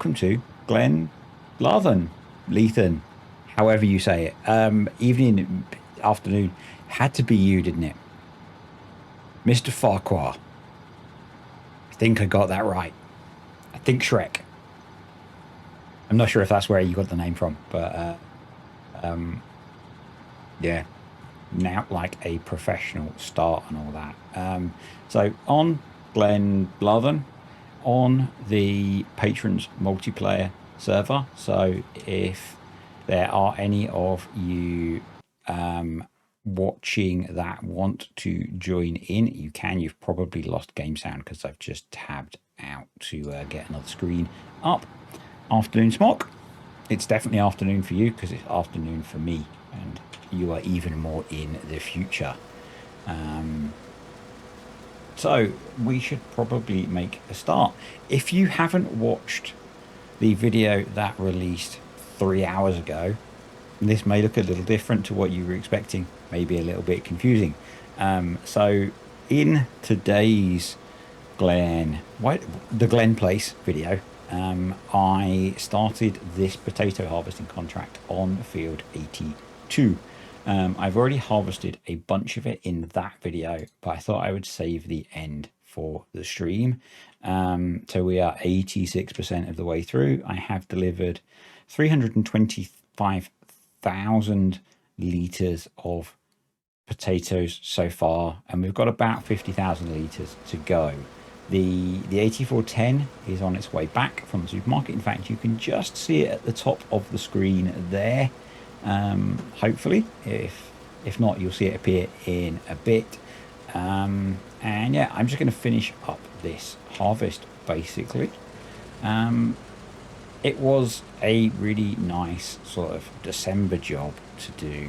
welcome to Glen Lethen, however you say it. Evening, afternoon, had to be you, didn't it? Mr. Farquhar. I think I got that right. I think Shrek. I'm not sure if that's where you got the name from, but yeah, now like a professional start and all that. So on Glen Lethen, on the patrons multiplayer server. So if there are any of you watching that want to join in, you can. You've probably lost game sound because I've just tabbed out to get another screen up. Afternoon Smock. It's definitely afternoon for you because it's afternoon for me, and you are even more in the future. So we should probably make a start. If you haven't watched the video that released 3 hours ago, this may look a little different to what you were expecting, maybe a little bit confusing. So in today's the Glen Place video, I started this potato harvesting contract on field 82. I've already harvested a bunch of it in that video, but I thought I would save the end for the stream. So we are 86% of the way through. I have delivered 325,000 litres of potatoes so far, and we've got about 50,000 litres to go. The 8410 is on its way back from the supermarket. In fact, you can just see it at the top of the screen there. Hopefully, if not, you'll see it appear in a bit. And yeah, I'm just going to finish up this harvest basically. It was a really nice sort of December job to do,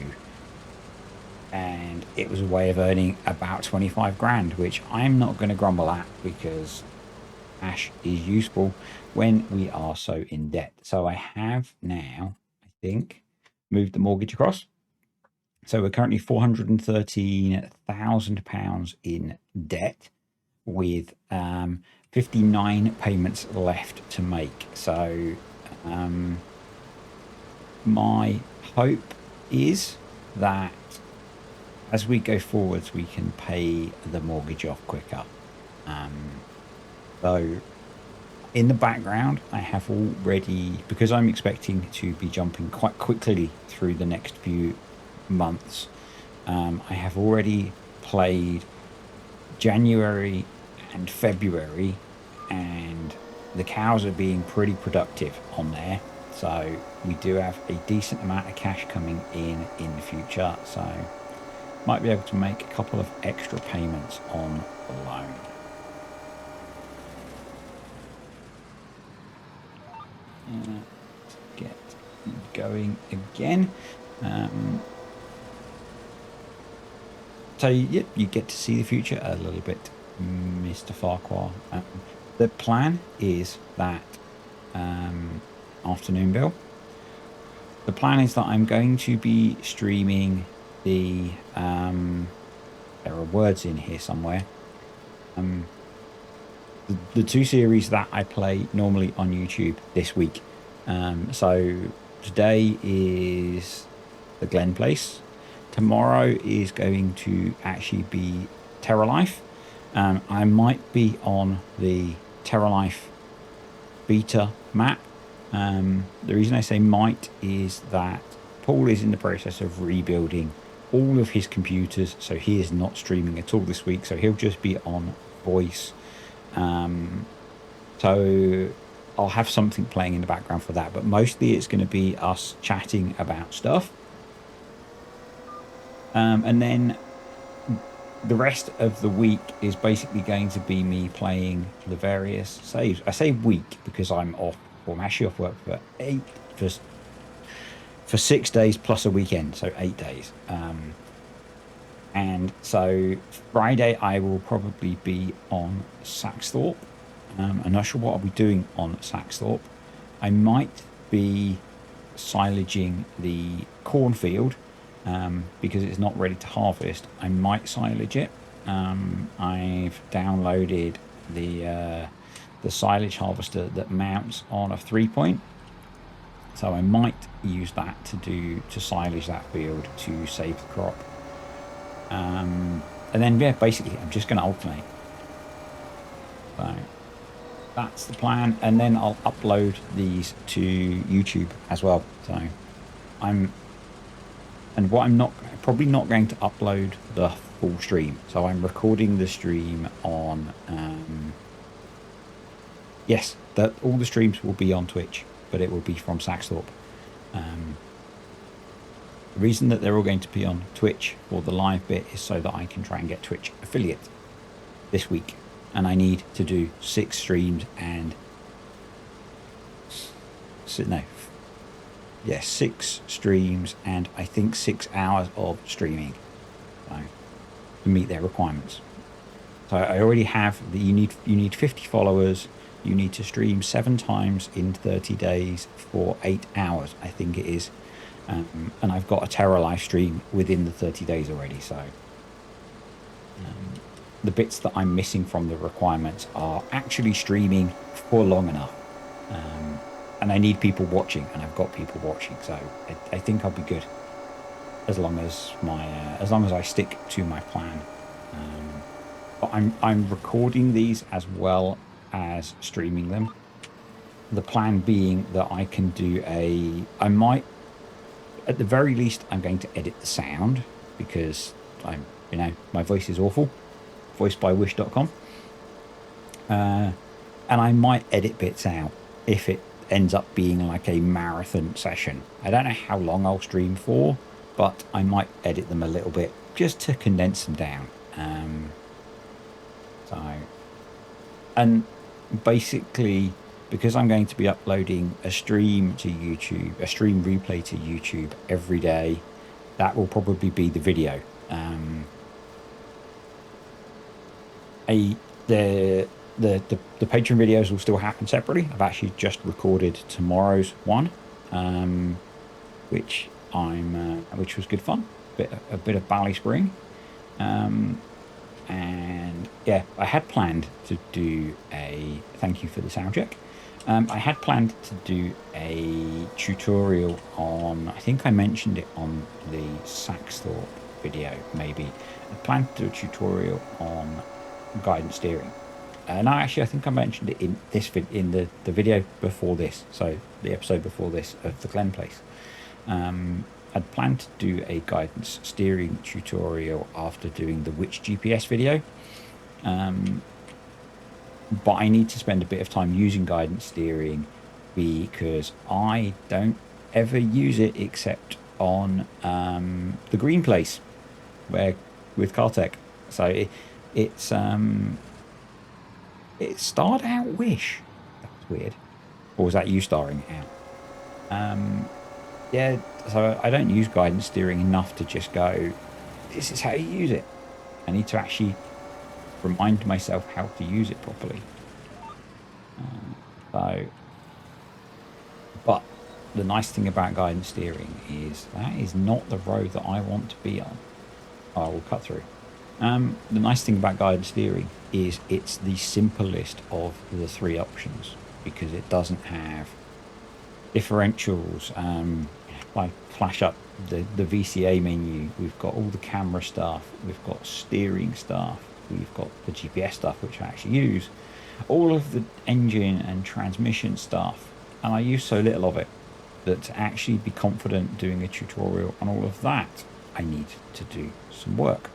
and it was a way of earning about 25 grand, which I'm not going to grumble at because cash is useful when we are so in debt. So I have now, I think, moved the mortgage across. So we're currently £413,000 in debt with 59 payments left to make. So my hope is that as we go forwards, we can pay the mortgage off quicker. So in the background, I have already, because I'm expecting to be jumping quite quickly through the next few months, I have already played January and February, and the cows are being pretty productive on there. So we do have a decent amount of cash coming in the future. So might be able to make a couple of extra payments on the loan. Let's get going again. So yeah, you get to see the future a little bit, Mr. Farquhar. The plan is that afternoon, Bill. The plan is that I'm going to be streaming the there are words in here somewhere. The two series that I play normally on YouTube this week. So today is the Glen Place. Tomorrow is going to actually be Terra Life. I might be on the Terra Life beta map. The reason I say might is that Paul is in the process of rebuilding all of his computers, so he is not streaming at all this week, so he'll just be on voice. So I'll have something playing in the background for that, but mostly it's going to be us chatting about stuff. And then the rest of the week is basically going to be me playing the various saves. I say week because I'm off, or I'm actually off work for 6 days plus a weekend, so 8 days. And so Friday I will probably be on Saxthorpe. I'm not sure what I'll be doing on Saxthorpe. I might be silaging the cornfield because it's not ready to harvest. I might silage it. I've downloaded the the silage harvester that mounts on a 3-point. So I might use that to silage that field to save the crop. And then, yeah, basically I'm just going to alternate. So that's the plan. And then I'll upload these to YouTube as well. So I'm probably not going to upload the full stream. So I'm recording the stream on, yes, all the streams will be on Twitch, but it will be from Saxthorpe. The reason that they're all going to be on Twitch for the live bit is so that I can try and get Twitch affiliate this week. And I need to do 6 streams and 6 streams and I think 6 hours of streaming, so, to meet their requirements. So I already have you need 50 followers. You need to stream 7 times in 30 days for 8 hours, I think it is. And I've got a Terra live stream within the 30 days already. So the bits that I'm missing from the requirements are actually streaming for long enough. And I need people watching, and I've got people watching. So I think I'll be good as long as I stick to my plan. But I'm recording these as well as streaming them. The plan being that I can do I might, at the very least, I'm going to edit the sound because my voice is awful. Voicebywish.com. And I might edit bits out if it ends up being like a marathon session. I don't know how long I'll stream for, but I might edit them a little bit just to condense them down. And basically, because I'm going to be uploading a stream to YouTube, a stream replay to YouTube every day, that will probably be the video. The Patreon videos will still happen separately. I've actually just recorded tomorrow's one, which was good fun. A bit of Ballyspring. And yeah, I had planned to do a thank you for the sound check. I had planned to do a tutorial on, I think I mentioned it on the Saxthorpe video, maybe. I planned to do a tutorial on guidance steering. No, actually, I think I mentioned it in the video before this, so the episode before this of the Glen Place. I'd planned to do a guidance steering tutorial after doing the Which GPS video, but I need to spend a bit of time using guidance steering because I don't ever use it except on the Green Place, where with Cartech. So it's starred out Wish. That's weird. Or was that you starring it out? Yeah, so I don't use guidance steering enough to just go, this is how you use it. I need to actually remind myself how to use it properly. But the nice thing about guidance steering is that is not the road that I want to be on. I will cut through. The nice thing about guidance steering is it's the simplest of the 3 options because it doesn't have differentials. I flash up the VCA menu. We've got all the camera stuff. We've got steering stuff. We've got the GPS stuff, which I actually use. All of the engine and transmission stuff. And I use so little of it that to actually be confident doing a tutorial on all of that, I need to do some work.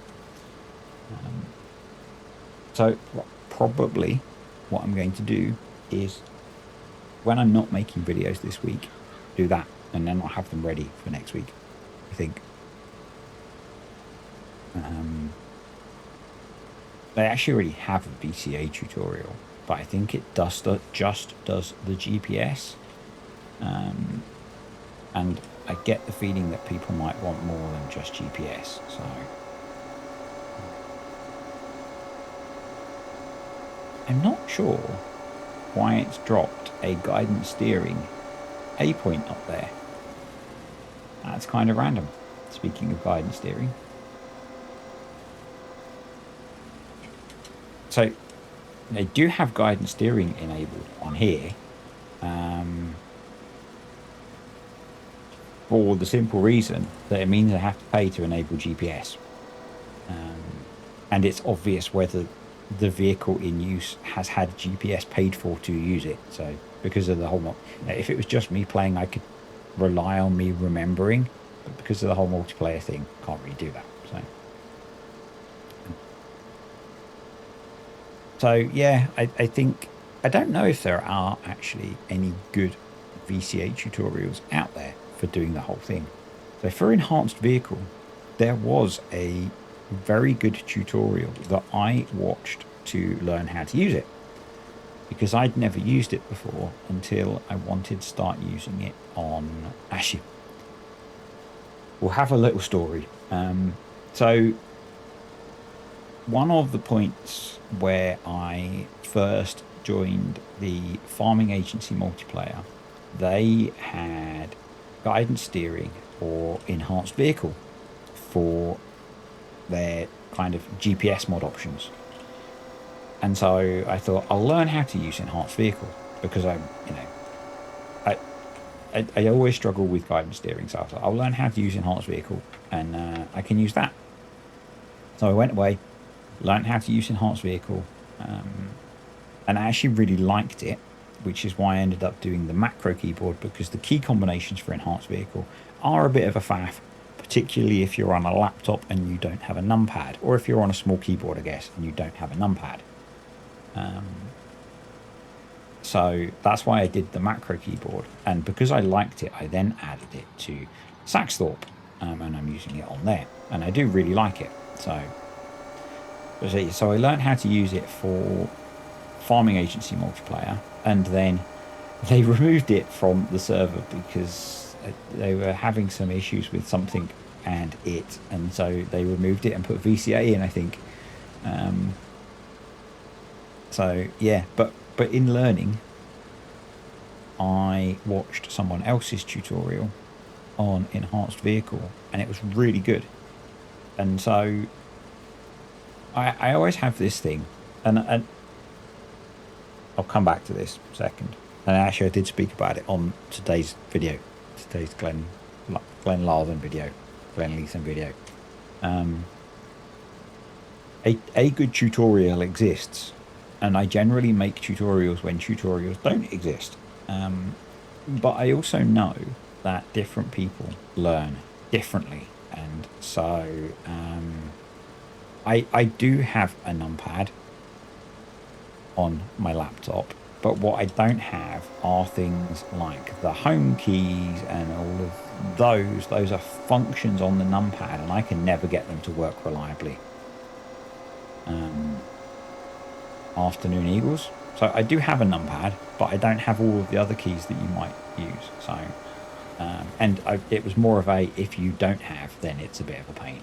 So probably what I'm going to do is when I'm not making videos this week, do that, and then I'll have them ready for next week, I think. They actually already have a VCA tutorial, but I think it just does the GPS. And I get the feeling that people might want more than just GPS, so... I'm not sure why it's dropped a guidance steering A point up there. That's kind of random, speaking of guidance steering. So They do have guidance steering enabled on here, for the simple reason that it means I have to pay to enable GPS. And it's obvious whether the vehicle in use has had GPS paid for to use it. So because of the whole, if it was just me playing, I could rely on me remembering, but because of the whole multiplayer thing, can't really do that. So yeah, I think, I don't know if there are actually any good VCA tutorials out there for doing the whole thing. So for enhanced vehicle, there was a very good tutorial that I watched to learn how to use it, because I'd never used it before until I wanted to start using it on Actually, we'll have a little story. So one of the points where I first joined the farming agency multiplayer, they had guidance steering or enhanced vehicle for their kind of GPS mod options. And so I thought I'll learn how to use enhanced vehicle, because I always struggle with guidance steering. So I thought I'll learn how to use enhanced vehicle, and I can use that. So I went away, learned how to use enhanced vehicle, and I actually really liked it, which is why I ended up doing the macro keyboard, because the key combinations for enhanced vehicle are a bit of a faff, particularly if you're on a laptop and you don't have a numpad, or if you're on a small keyboard, I guess, and you don't have a numpad. So that's why I did the macro keyboard, and because I liked it, I then added it to Saxthorpe, and I'm using it on there, and I do really like it. So I learned how to use it for farming agency multiplayer, and then they removed it from the server because they were having some issues with something and so they removed it and put VCA in, I think. So yeah, but in learning, I watched someone else's tutorial on enhanced vehicle, and it was really good. And so I always have this thing, and I'll come back to this in a second. And actually, I did speak about it on today's video, today's Glenn Larthen video, Glenn Leeson video. A good tutorial exists, and I generally make tutorials when tutorials don't exist. But I also know that different people learn differently, and so I do have a numpad on my laptop, but what I don't have are things like the home keys and all of those. Those are functions on the numpad, and I can never get them to work reliably. Afternoon Eagles. So I do have a numpad, but I don't have all of the other keys that you might use. So, it was more of a, if you don't have, then it's a bit of a pain.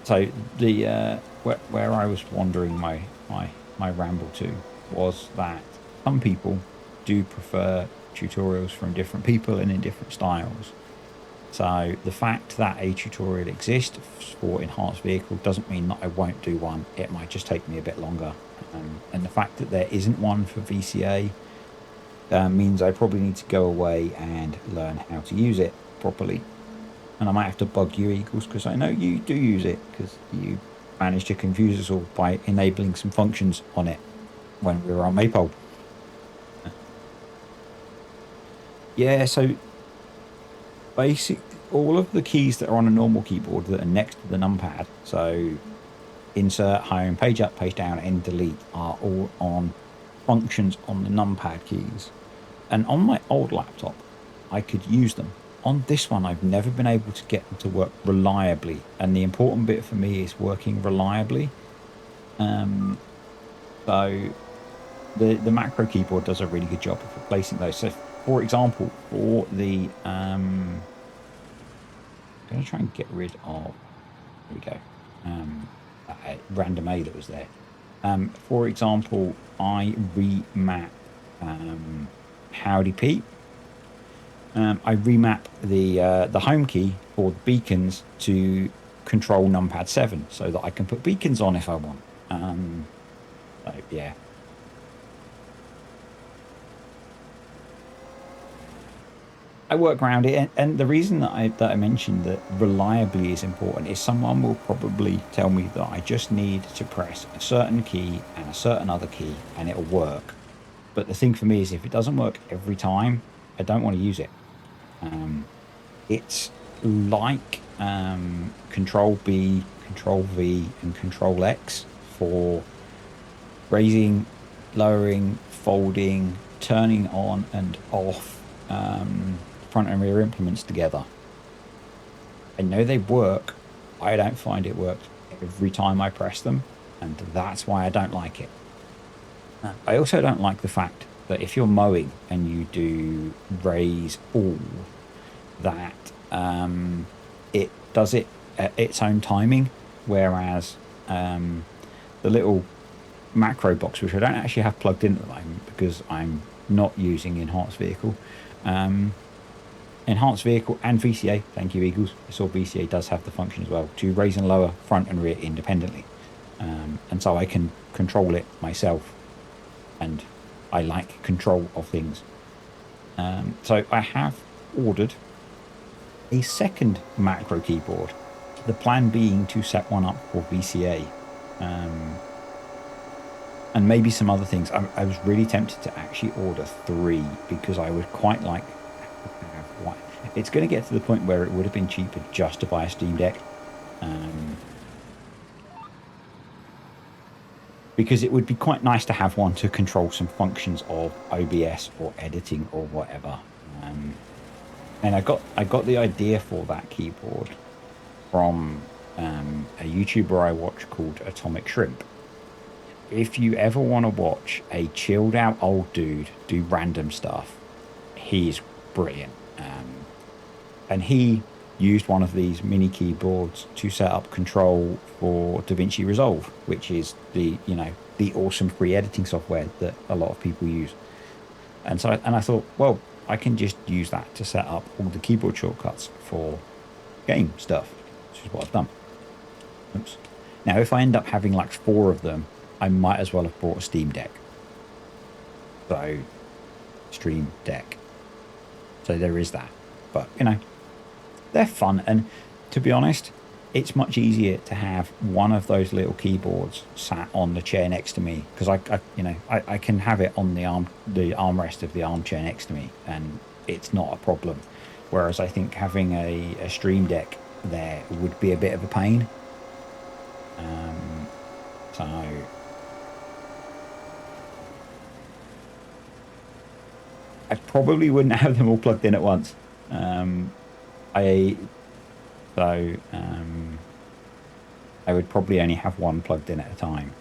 So the where I was wandering my ramble to was that some people do prefer tutorials from different people and in different styles. So the fact that a tutorial exists for enhanced vehicle doesn't mean that I won't do one. It might just take me a bit longer. And the fact that there isn't one for VCA means I probably need to go away and learn how to use it properly. And I might have to bug you, Eagles, because I know you do use it, because you managed to confuse us all by enabling some functions on it when we were on Maypole. Yeah, so all of the keys that are on a normal keyboard that are next to the numpad, so insert, home, page up, page down, and delete, are all on functions on the numpad keys. And on my old laptop, I could use them. On this one, I've never been able to get them to work reliably, and the important bit for me is working reliably. So the macro keyboard does a really good job of replacing those. So, for example, for the I'm going to try and get rid of, here we go, random A that was there. For example, I remap Howdy Pete. I remap the home key for the beacons to control numpad 7 so that I can put beacons on if I want. So yeah. I work around it, and the reason that I mentioned that reliably is important is someone will probably tell me that I just need to press a certain key and a certain other key and it'll work. But the thing for me is if it doesn't work every time, I don't want to use it. It's like Control B, Control V, and Control X for raising, lowering, folding, turning on and off front and rear implements together. I know they work. I don't find it works every time I press them, and that's why I don't like it. I also don't like the fact that if you're mowing and you do raise all, that it does it at its own timing, whereas the little macro box, which I don't actually have plugged in at the moment because I'm not using Enhanced Vehicle, Enhanced Vehicle and VCA, thank you Eagles, I saw VCA does have the function as well to raise and lower front and rear independently, and so I can control it myself, and I like control of things. So I have ordered a second macro keyboard, the plan being to set one up for VCA, and maybe some other things. I was really tempted to actually order 3 because I would quite like to have one. It's going to get to the point where it would have been cheaper just to buy a Steam Deck, because it would be quite nice to have one to control some functions of OBS or editing or whatever. And I got the idea for that keyboard from a YouTuber I watch called Atomic Shrimp. If you ever want to watch a chilled out old dude do random stuff, he's brilliant. And he used one of these mini keyboards to set up control for DaVinci Resolve, which is the awesome free editing software that a lot of people use. And I thought, well, I can just use that to set up all the keyboard shortcuts for game stuff, which is what I've done. Oops. Now, if I end up having like 4 of them, I might as well have bought a Steam Deck. So, Stream Deck. So there is that. But, they're fun. And to be honest, it's much easier to have one of those little keyboards sat on the chair next to me, because I can have it on the armrest of the armchair next to me, and it's not a problem. Whereas I think having a Stream Deck there would be a bit of a pain. So I probably wouldn't have them all plugged in at once. I would probably only have one plugged in at a time.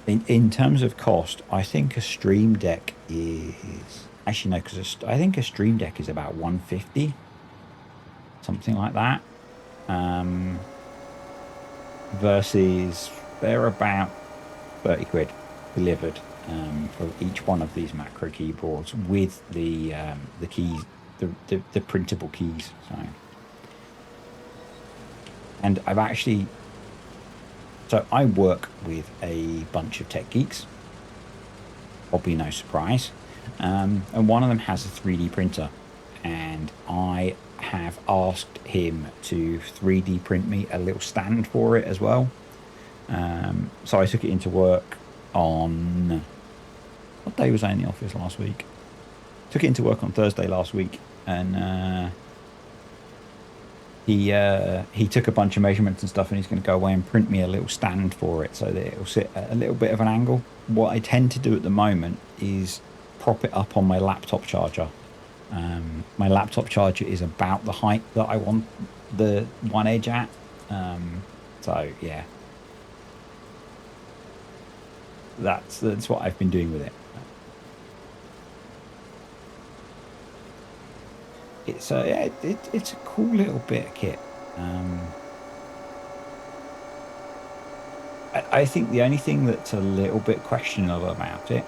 In terms of cost, I think a Stream Deck is actually no, because I think a Stream Deck is about 150, something like that. Versus they're about 30 quid delivered for each one of these macro keyboards with the keys, the printable keys. And so I work with a bunch of tech geeks, probably no surprise, and one of them has a 3D printer, and I have asked him to 3D print me a little stand for it as well. So I took it into work on, what day was I in the office last week? Took it into work on Thursday last week, and he took a bunch of measurements and stuff, and he's going to go away and print me a little stand for it so that it'll sit at a little bit of an angle. What I tend to do at the moment is prop it up on my laptop charger. My laptop charger is about the height that I want the one edge at. So yeah, that's what I've been doing with it. It's a cool little bit of kit. I think the only thing that's a little bit questionable about it.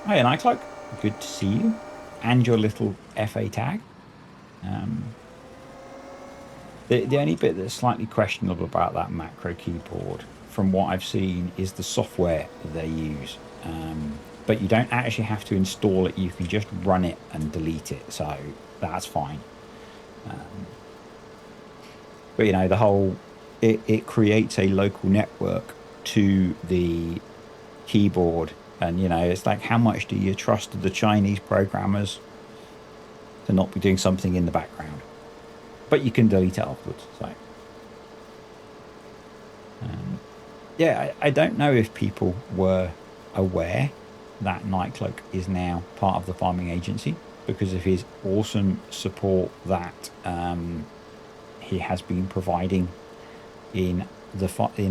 Hey, Nightcloak, good to see you, and your little FA tag. The only bit that's slightly questionable about that macro keyboard, from what I've seen, is the software that they use. But you don't actually have to install it. You can just run it and delete it. So that's fine. But, the whole... It creates a local network to the keyboard. And, it's like, how much do you trust the Chinese programmers to not be doing something in the background? But you can delete it afterwards. So, yeah, I don't know if people were aware that Nightcloak is now part of the farming agency because of his awesome support that he has been providing in the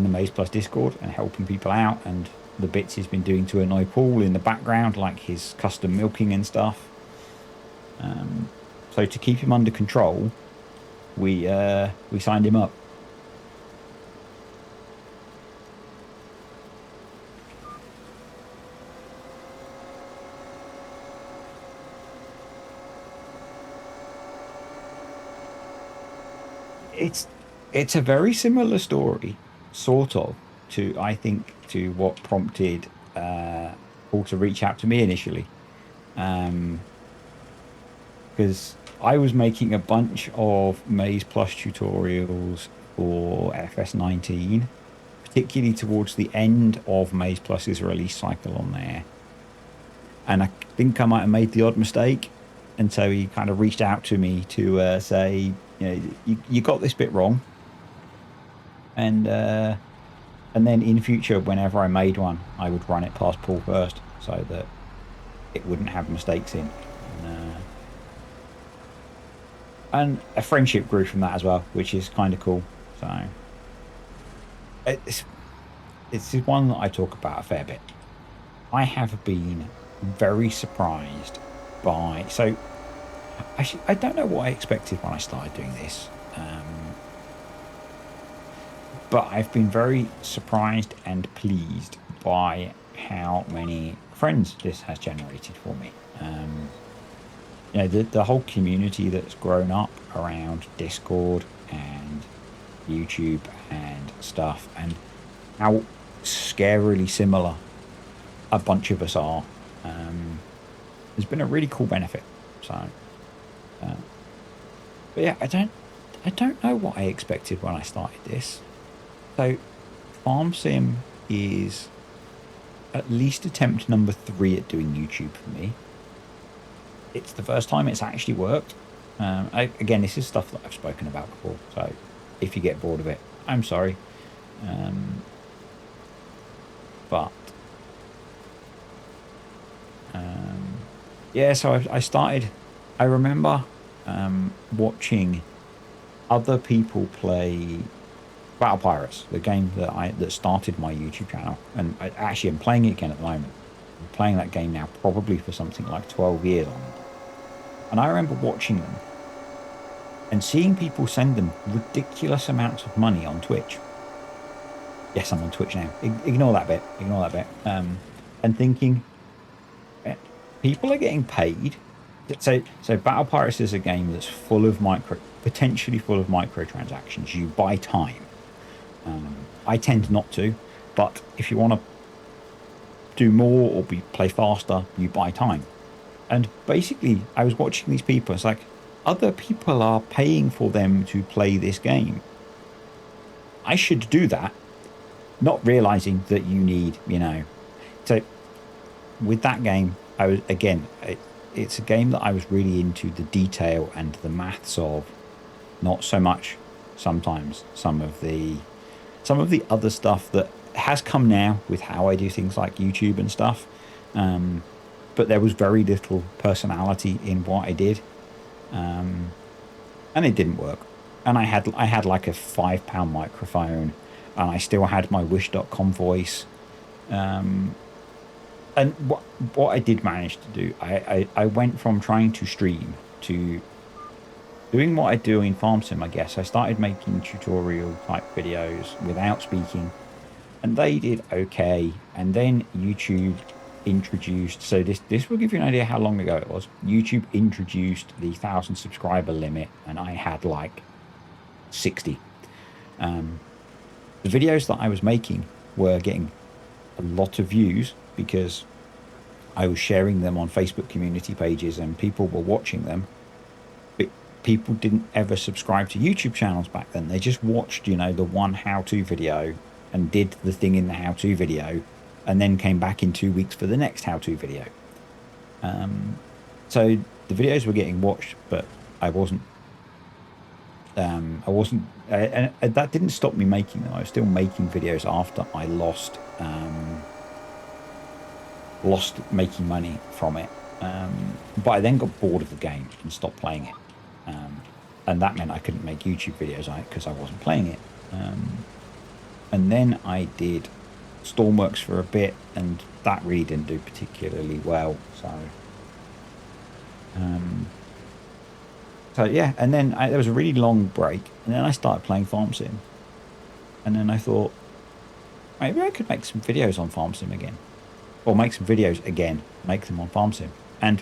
Maize Plus Discord and helping people out, and the bits he's been doing to annoy Paul in the background, like his custom milking and stuff. So to keep him under control, we signed him up. It's a very similar story, sort of, to I think to what prompted Paul to reach out to me initially, because I was making a bunch of Maize Plus tutorials for FS19, particularly towards the end of Maize Plus's release cycle on there, and I think I might have made the odd mistake, and so he kind of reached out to me to say, you got this bit wrong, and then in future, whenever I made one, I would run it past Paul first, so that it wouldn't have mistakes in. And a friendship grew from that as well, which is kind of cool. So it's one that I talk about a fair bit. I have been very surprised by... So I don't know what I expected when I started doing this. But I've been very surprised and pleased by how many friends this has generated for me. The whole community that's grown up around Discord and YouTube and stuff, and how scarily similar a bunch of us are, has been a really cool benefit. So, but yeah, I don't know what I expected when I started this. So, Farm Sim is at least attempt number 3 at doing YouTube for me. It's the first time it's actually worked. Again, this is stuff that I've spoken about before, so if you get bored of it, I'm sorry. Yeah, so I started... I remember watching other people play Battle Pirates, the game that started my YouTube channel, and I actually am playing it again at the moment. I'm playing that game now probably for something like 12 years on it. And I remember watching them and seeing people send them ridiculous amounts of money on Twitch. Yes, I'm on Twitch now. Ignore that bit. And thinking, people are getting paid. So Battle Pirates is a game that's potentially full of microtransactions. You buy time. I tend not to, but if you want to do more or play faster, you buy time. And basically, I was watching these people. It's like, other people are paying for them to play this game. I should do that, not realizing that you need, So with that game, it's a game that I was really into the detail and the maths of, not so much sometimes some of the other stuff that has come now with how I do things like YouTube and stuff. But there was very little personality in what I did, and it didn't work. And I had like a £5 microphone, and I still had my Wish.com voice. And what I did manage to do, I went from trying to stream to doing what I do in Farm Sim, I guess. I started making tutorial type videos without speaking, and they did okay. And then YouTube introduced, so this will give you an idea how long ago it was. YouTube introduced the 1,000 subscriber limit, and I had like 60. The videos that I was making were getting a lot of views because I was sharing them on Facebook community pages and people were watching them. But people didn't ever subscribe to YouTube channels back then. They just watched, you know, the one how-to video and did the thing in the how-to video and then came back in 2 weeks for the next how-to video. So the videos were getting watched, but I wasn't, and that didn't stop me making them. I was still making videos after I lost making money from it. But I then got bored of the game and stopped playing it. And that meant I couldn't make YouTube videos because I wasn't playing it. And then I did Stormworks for a bit, and that really didn't do particularly well. So yeah, and then there was a really long break, and then I started playing Farm Sim. And then I thought, maybe I could make some videos on Farm Sim again. Or make some videos again, make them on Farm Sim. And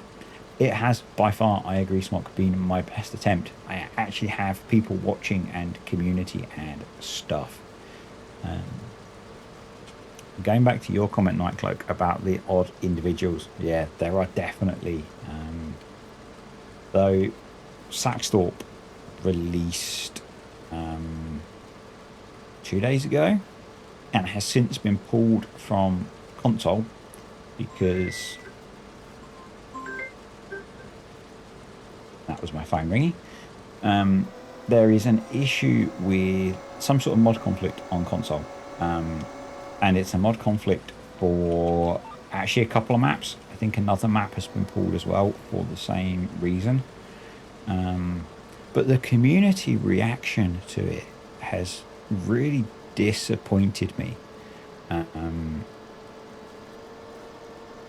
it has, by far, I agree, Smock, been my best attempt. I actually have people watching and community and stuff. Going back to your comment, Nightcloak, about the odd individuals. Yeah, there are definitely. Though Saxthorpe released 2 days ago and has since been pulled from console because that was my phone ringing. There is an issue with some sort of mod conflict on console, and it's a mod conflict for actually a couple of maps. I think another map has been pulled as well for the same reason. But the community reaction to it has really disappointed me.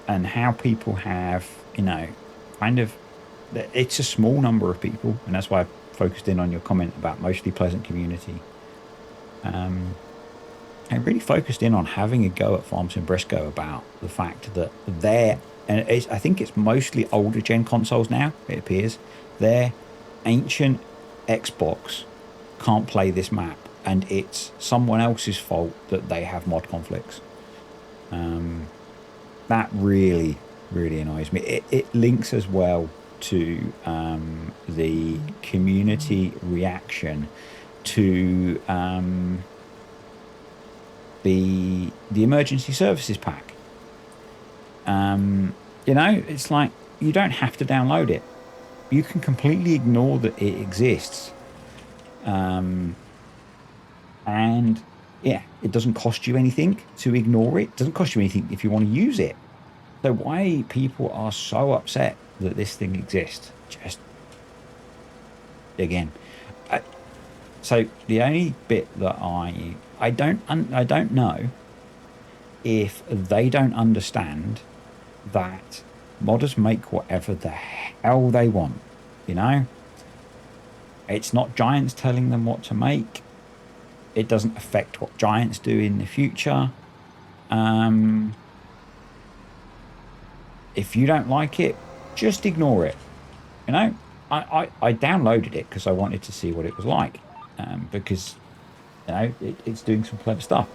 And how people have, you know, kind of, it's a small number of people, and that's why I focused in on your comment about mostly pleasant community. I really focused in on having a go at Farm Sim Briscoe about the fact that I think it's mostly older gen consoles now, it appears, their ancient Xbox can't play this map, and it's someone else's fault that they have mod conflicts. That really, really annoys me. It links as well to the community reaction to the emergency services pack. You know, it's like, you don't have to download it. You can completely ignore that it exists. And yeah, it doesn't cost you anything to ignore it. It doesn't cost you anything if you want to use it. So why people are so upset that this thing exists, just again. So the only bit that I don't know if they don't understand that modders make whatever the hell they want, you know? It's not Giants telling them what to make. It doesn't affect what Giants do in the future. If you don't like it, just ignore it. You know, I downloaded it because I wanted to see what it was like, because, you know, it's doing some clever stuff.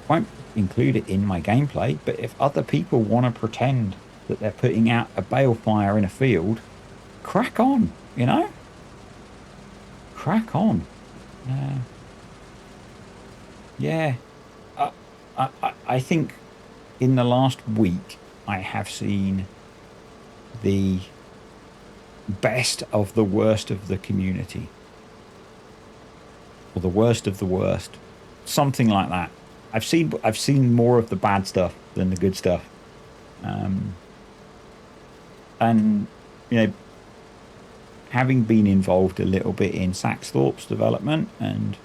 I won't include it in my gameplay, but if other people want to pretend that they're putting out a balefire in a field, crack on, you know? Crack on. Yeah. I think in the last week, I have seen the best of the worst of the community. Or the worst of the worst. Something like that. I've seen more of the bad stuff than the good stuff. And, you know, having been involved a little bit in Saxthorpe's development and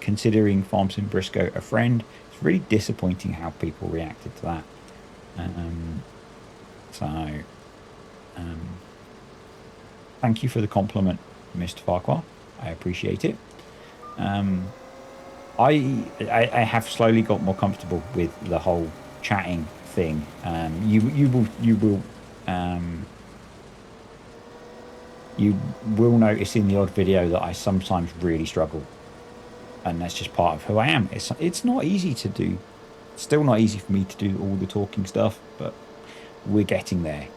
considering Farm Sim Briscoe a friend, it's really disappointing how people reacted to that. Thank you for the compliment, Mr. Farquhar. I appreciate it. I have slowly got more comfortable with the whole chatting thing. You will You will notice in the odd video that I sometimes really struggle, and that's just part of who I am. It's not easy to do. Still not easy for me to do all the talking stuff, but we're getting there.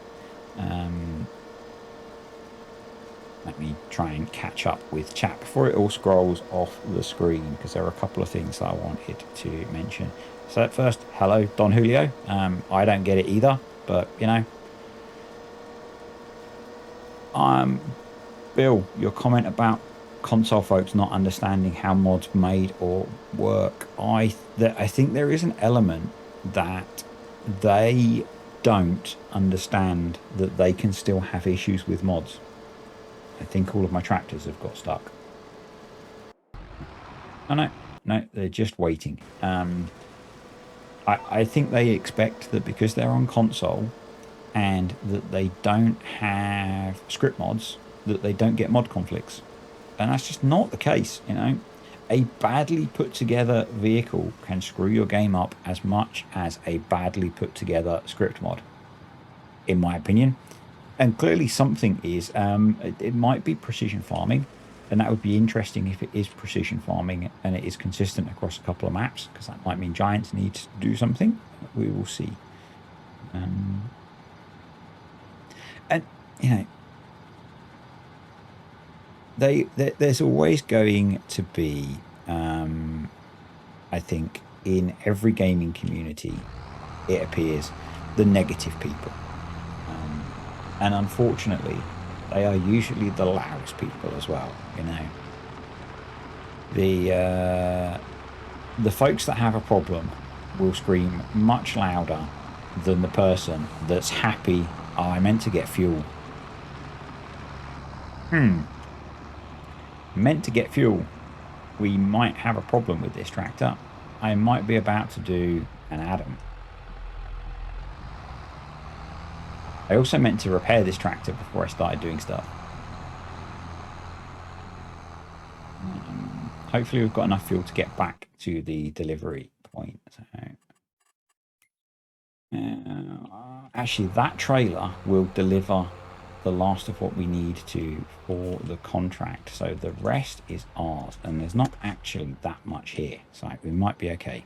Let me try and catch up with chat before it all scrolls off the screen, because there are a couple of things that I wanted to mention. So first, hello, Don Julio. I don't get it either, but you know. Bill, your comment about console folks not understanding how mods made or work. I think there is an element that they don't understand that they can still have issues with mods. I think all of my tractors have got stuck. Oh no, they're just waiting. I think they expect that because they're on console and that they don't have script mods, that they don't get mod conflicts. And that's just not the case, you know. A badly put together vehicle can screw your game up as much as a badly put together script mod, in my opinion. And clearly something is, it might be precision farming, and that would be interesting if it is precision farming and it is consistent across a couple of maps, because that might mean Giants need to do something. We will see. And, you know, there's always going to be, I think, in every gaming community, it appears, the negative people. And unfortunately, they are usually the loudest people as well, you know. The folks that have a problem will scream much louder than the person that's happy, oh, I meant to get fuel. Meant to get fuel. We might have a problem with this tractor. I might be about to do an Adam. I also meant to repair this tractor before I started doing stuff. Hopefully we've got enough fuel to get back to the delivery point. So, actually, that trailer will deliver the last of what we need to for the contract. So the rest is ours, and there's not actually that much here. So we might be okay.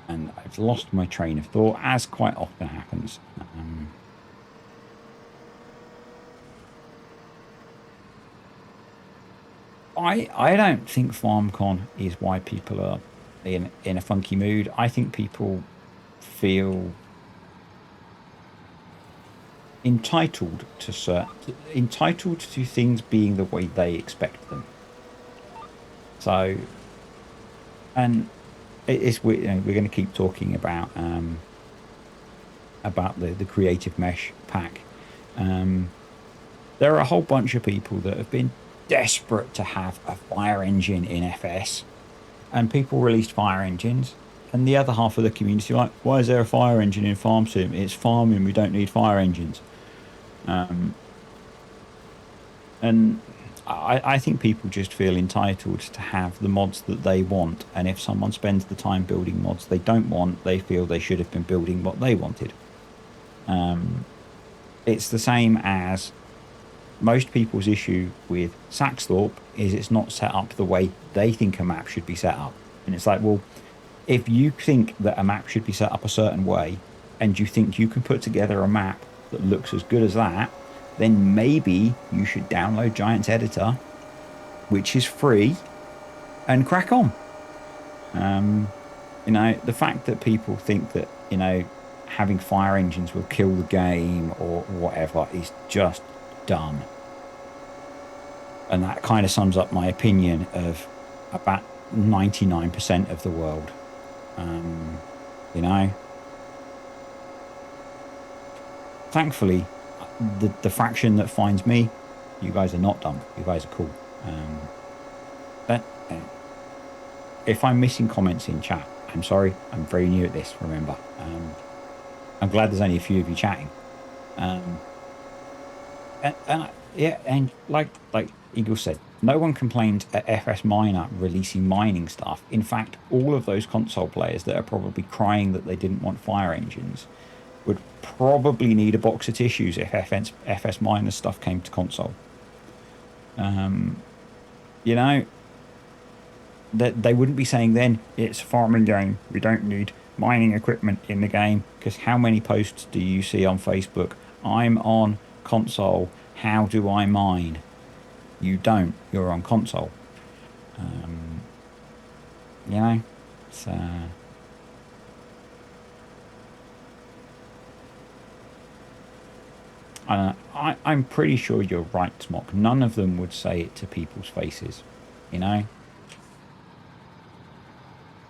And I've lost my train of thought, as quite often happens. I don't think FarmCon is why people are in a funky mood. I think people feel entitled to things being the way they expect them. So, and it's we're going to keep talking about the Creative Mesh pack. There are a whole bunch of people that have been desperate to have a fire engine in FS, and people released fire engines, and the other half of the community like, why is there a fire engine in Farm Sim? It's farming, we don't need fire engines. And I think people just feel entitled to have the mods that they want, and if someone spends the time building mods they don't want, they feel they should have been building what they wanted. It's the same as most people's issue with Saxthorpe is it's not set up the way they think a map should be set up. And it's like, well, if you think that a map should be set up a certain way, and you think you can put together a map that looks as good as that, then maybe you should download Giants Editor, which is free, and crack on. You know, the fact that people think that, you know, having fire engines will kill the game or whatever is just dumb. And that kind of sums up my opinion of about 99% of the world. You know, thankfully, the fraction that finds me, you guys are not dumb. You guys are cool. But if I'm missing comments in chat, I'm sorry. I'm very new at this, remember. I'm glad there's only a few of you chatting. Yeah, and like Eagle said, no one complained at FS Miner releasing mining stuff. In fact, all of those console players that are probably crying that they didn't want fire engines would probably need a box of tissues if FS minus stuff came to console. You know, that they wouldn't be saying then it's a farming game. We don't need mining equipment in the game, because how many posts do you see on Facebook? I'm on console. How do I mine? You don't. You're on console. You know, so I'm pretty sure you're right, Smock. None of them would say it to people's faces. You know,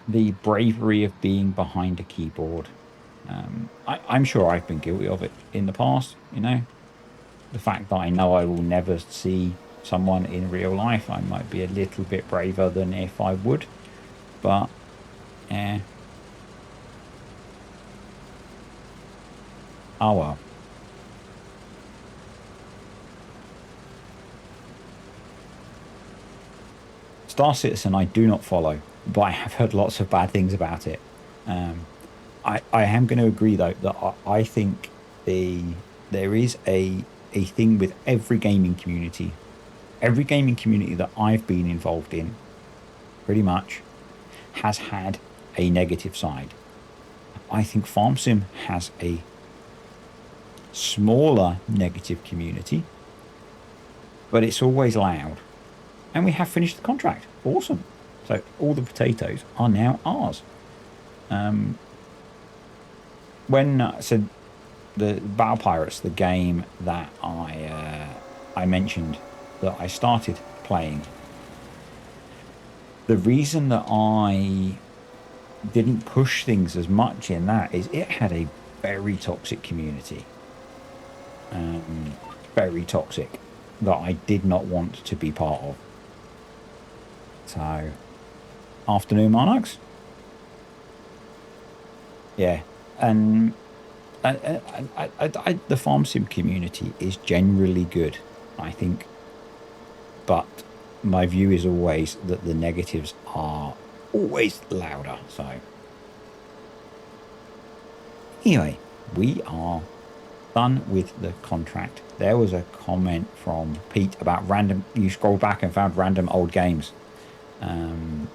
the bravery of being behind a keyboard. I'm sure I've been guilty of it in the past. You know, the fact that I know I will never see someone in real life, I might be a little bit braver than if I would. But, yeah. Oh well. Star Citizen I do not follow, but I have heard lots of bad things about it. Um, I am going to agree though that I think there is a thing with every gaming community. Every gaming community that I've been involved in, pretty much, has had a negative side. I think Farm Sim has a smaller negative community, but it's always loud. And we have finished the contract. Awesome. So all the potatoes are now ours. Um, when so the Battle Pirates, the game that I mentioned that I started playing, the reason that I didn't push things as much in that is it had a very toxic community. Um, very toxic, that I did not want to be part of. So, Afternoon Monarchs, yeah, and the farm sim community is generally good, I think, but my view is always that the negatives are always louder. So, anyway, we are done with the contract. There was a comment from Pete about random. You scrolled back and found random old games. Um,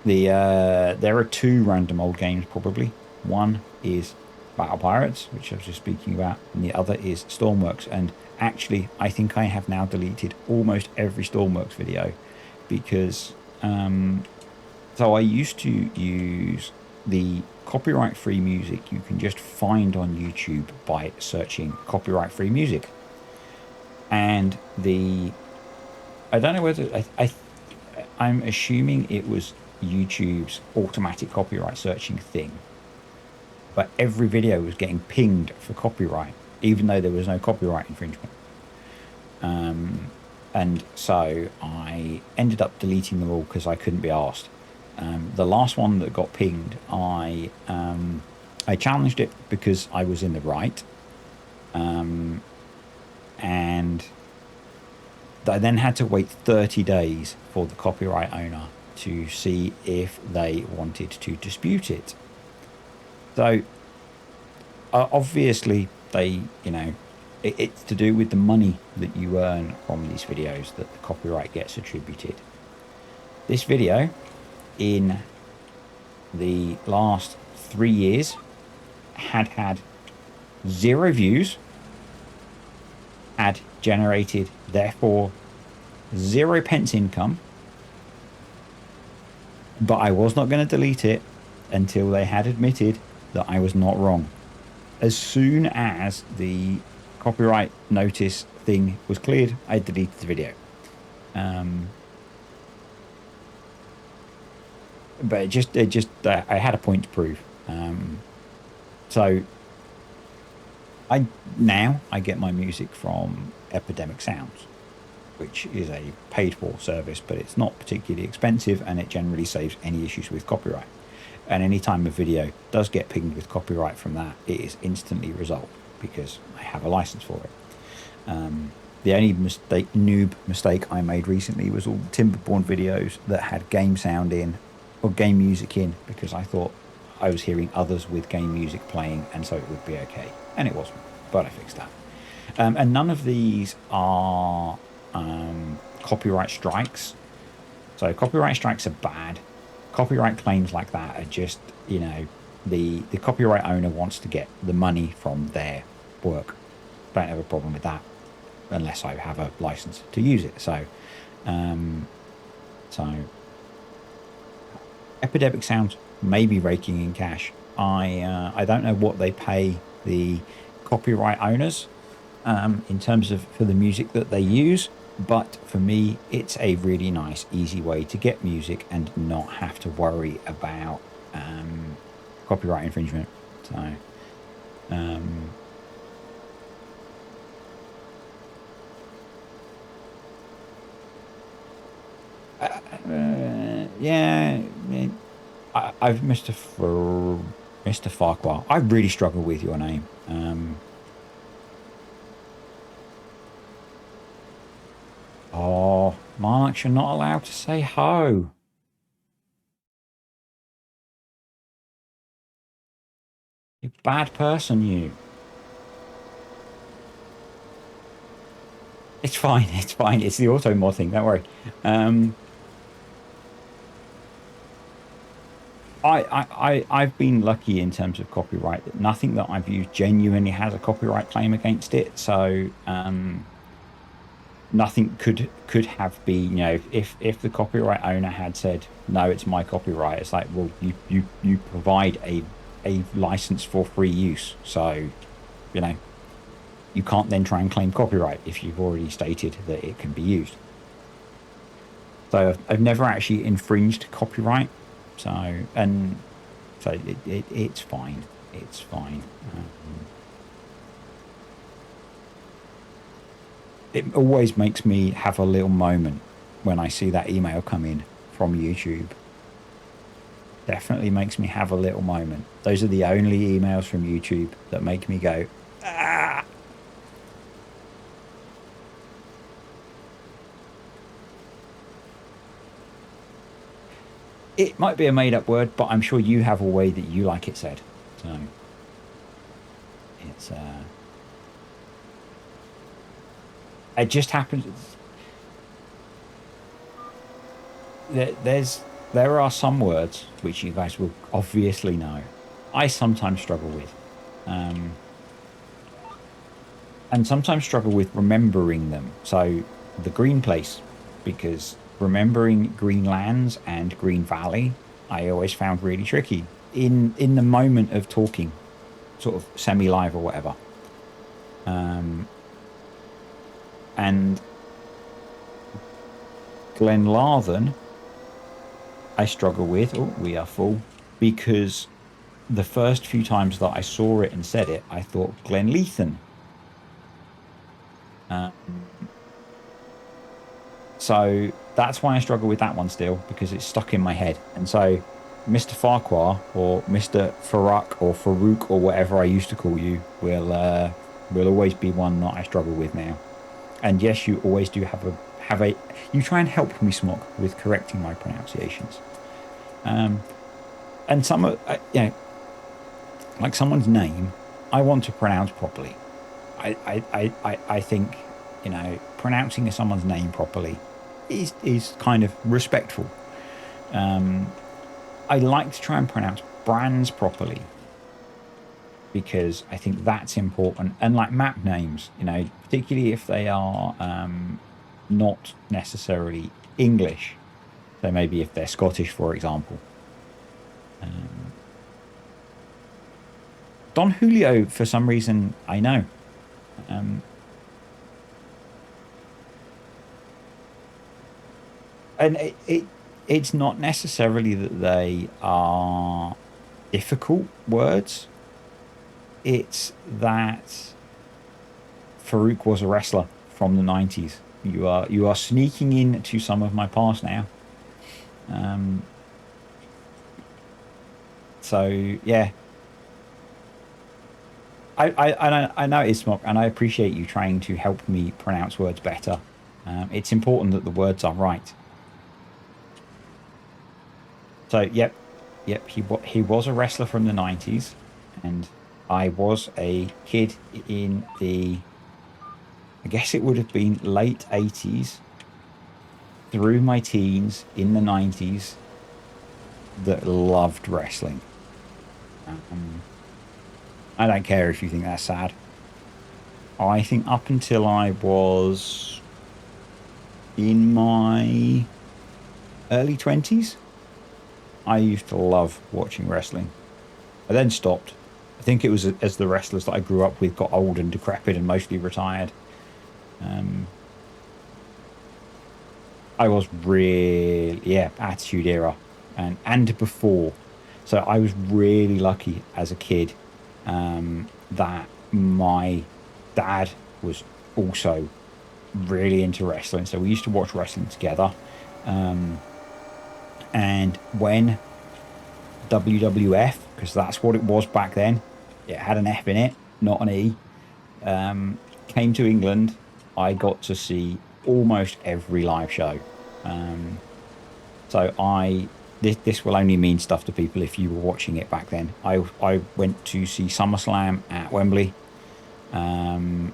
there are two random old games probably. One is Battle Pirates, which I was just speaking about, and the other is Stormworks. And actually, I think I have now deleted almost every Stormworks video because so I used to use the copyright-free music you can just find on YouTube by searching copyright-free music, and I don't know whether I'm assuming it was YouTube's automatic copyright searching thing, but every video was getting pinged for copyright, even though there was no copyright infringement. And so I ended up deleting them all because I couldn't be asked. The last one that got pinged, I challenged it because I was in the right, and I then had to wait 30 days for the copyright owner to see if they wanted to dispute it. So obviously it's to do with the money that you earn from these videos that the copyright gets attributed. This video, in the last 3 years, had 0 views, had generated therefore 0 pence income, but I was not going to delete it until they had admitted that I was not wrong. As soon as the copyright notice thing was cleared, I deleted the video. But I had a point to prove. So I get my music from Epidemic Sounds, which is a paid-for service, but it's not particularly expensive, and it generally saves any issues with copyright. And any time a video does get pinged with copyright from that, it is instantly resolved because I have a license for it. The only noob mistake I made recently was all the Timberborn videos that had game sound in or game music in, because I thought I was hearing others with game music playing, and so it would be okay. And it wasn't, but I fixed that. And none of these are copyright strikes. So copyright strikes are bad. Copyright claims like that are just, the copyright owner wants to get the money from their work. Don't have a problem with that unless I have a license to use it. So Epidemic Sound may be raking in cash. I don't know what they pay the copyright owners in terms of for the music that they use, but for me it's a really nice easy way to get music and not have to worry about copyright infringement. So yeah, I've Mr. Farquhar. I really struggle with your name. Oh, Mark, you're not allowed to say ho. You bad person, you. It's fine. It's fine. It's the auto mod thing. Don't worry. I've been lucky in terms of copyright that nothing that I've used genuinely has a copyright claim against it. So nothing could have been, if the copyright owner had said no, it's my copyright. It's like, well, you provide a license for free use, so you can't then try and claim copyright if you've already stated that it can be used. So I've never actually infringed copyright. So it's fine. It's fine. It always makes me have a little moment when I see that email come in from YouTube. Definitely makes me have a little moment. Those are the only emails from YouTube that make me go, ah. It might be a made-up word, but I'm sure you have a way that you like it said. So it's it just happens. There are some words which you guys will obviously know. I sometimes struggle with, and sometimes struggle with remembering them. So the Green Place, because remembering Green Lands and Green Valley, I always found really tricky in the moment of talking, sort of semi-live or whatever. And Glenlathen, I struggle with. Oh, we are full, because the first few times that I saw it and said it, I thought Glenlethan. So that's why I struggle with that one still, because it's stuck in my head. And so Mr. Farquhar or Mr. Farouk or Farouk or whatever I used to call you will always be one that I struggle with now. And yes, you always do have a you try and help me, Smock, with correcting my pronunciations. And some like someone's name, I want to pronounce properly. I think, pronouncing someone's name properly is kind of respectful. I like to try and pronounce brands properly, because I think that's important. And like map names, particularly if they are not necessarily English. So maybe if they're Scottish, for example. Don Julio, for some reason, I know. And it's not necessarily that they are difficult words. It's that Farouk was a wrestler from the 90s. You are sneaking into some of my past now. So yeah, I know it's Smock, and I appreciate you trying to help me pronounce words better. It's important that the words are right. So yep, Yep, he was a wrestler from the 90s, and I was a kid in the, I guess it would have been late 80s through my teens in the 90s that loved wrestling. I don't care if you think that's sad. I think up until I was in my early 20s, I used to love watching wrestling. I then stopped. I think it was as the wrestlers that I grew up with got old and decrepit and mostly retired. I was really, yeah, Attitude Era and before. So I was really lucky as a kid that my dad was also really into wrestling. So we used to watch wrestling together. And when WWF, because that's what it was back then, it had an F in it, not an E, came to England, I got to see almost every live show. So this will only mean stuff to people if you were watching it back then. I went to see SummerSlam at Wembley. That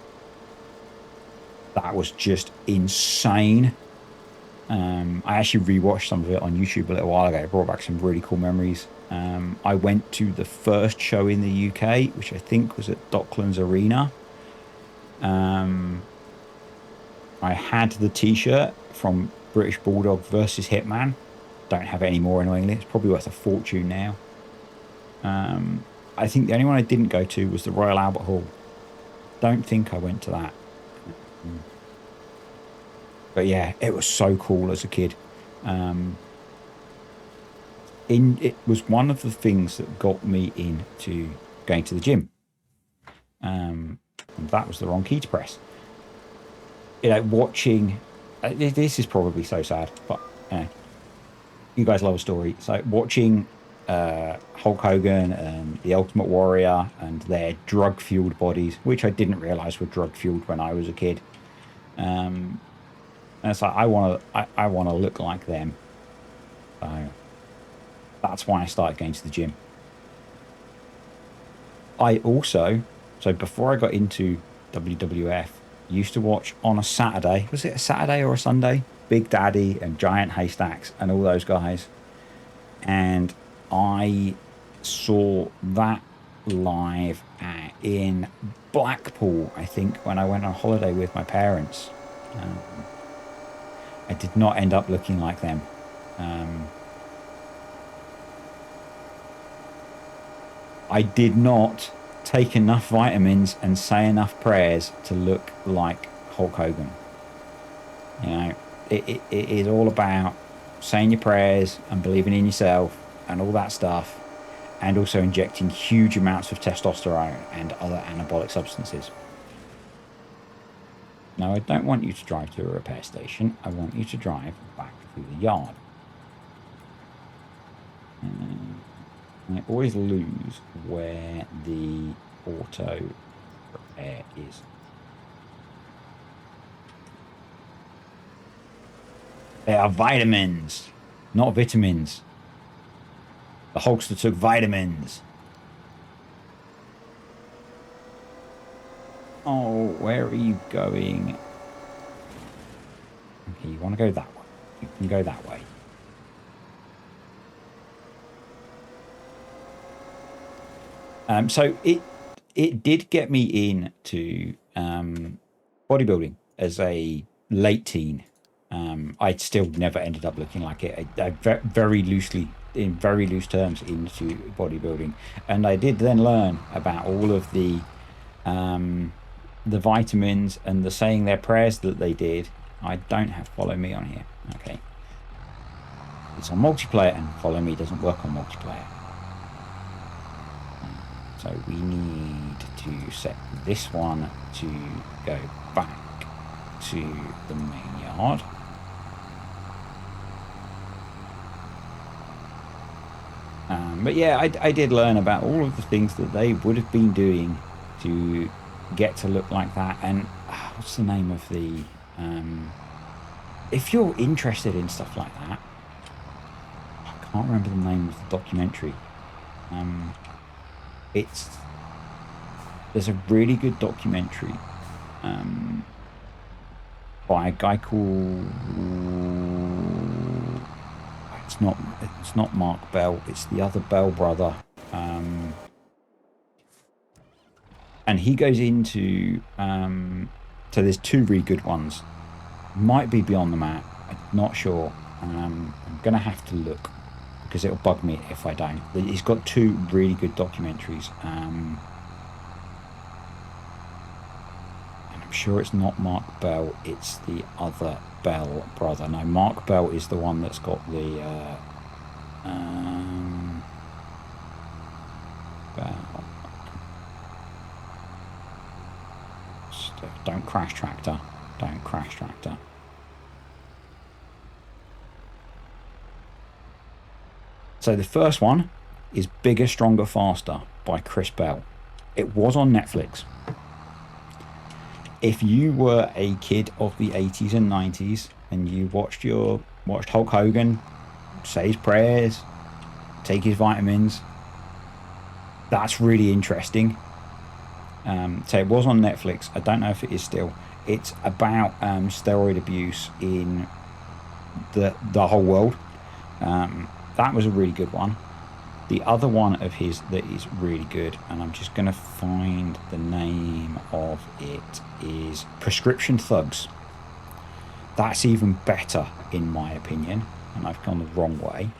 was just insane. I actually rewatched some of it on YouTube a little while ago. It brought back some really cool memories. I went to the first show in the UK, which I think was at Docklands Arena. I had the t-shirt from British Bulldog versus Hitman. Don't have it anymore, annoyingly. It's probably worth a fortune now. I think the only one I didn't go to was the Royal Albert Hall. Don't think I went to that. But yeah, it was so cool as a kid. It was one of the things that got me into going to the gym. And that was the wrong key to press. You know, watching, this is probably so sad, but you guys love a story. So watching Hulk Hogan and the Ultimate Warrior and their drug-fueled bodies, which I didn't realize were drug-fueled when I was a kid. And it's like, I want to look like them. So that's why I started going to the gym. I also, so before I got into WWF, used to watch on a Saturday. Was it a Saturday or a Sunday? Big Daddy and Giant Haystacks and all those guys. And I saw that live in Blackpool, I think, when I went on holiday with my parents. I did not end up looking like them. I did not take enough vitamins and say enough prayers to look like Hulk Hogan. You know, it is all about saying your prayers and believing in yourself and all that stuff, and also injecting huge amounts of testosterone and other anabolic substances. Now, I don't want you to drive to a repair station. I want you to drive back through the yard. I always lose where the auto repair is. They are vitamins, not vitamins. The Hulkster took vitamins. Oh, where are you going? Okay, you want to go that way. You can go that way. So it did get me into bodybuilding as a late teen. I still never ended up looking like it. I very loosely, in very loose terms, into bodybuilding, and I did then learn about all of the vitamins and the saying their prayers that they did. I don't have follow me on here. Okay, it's on multiplayer, and follow me doesn't work on multiplayer. So we need to set this one to go back to the main yard. But yeah, I did learn about all of the things that they would have been doing to get to look like that. And what's the name of the... if you're interested in stuff like that, I can't remember the name of the documentary. There's a really good documentary by a guy called, it's not Mark Bell, it's the other Bell brother, and he goes into so there's two really good ones. Might be Beyond the Mat, I'm not sure. I'm gonna have to look because it'll bug me if I don't. He's got two really good documentaries, and I'm sure it's not Mark Bell, it's the other Bell brother. No, Mark Bell is the one that's got the Bell. Don't crash tractor. Don't crash tractor. So the first one is Bigger, Stronger, Faster by Chris Bell. It was on Netflix. If you were a kid of the 80s and 90s and you watched Hulk Hogan say his prayers, take his vitamins, that's really interesting. So it was on Netflix. I don't know if it is still. It's about steroid abuse in the whole world. That was a really good one. The other one of his that is really good, and I'm just going to find the name of it, is Prescription Thugs. That's even better, in my opinion. And I've gone the wrong way.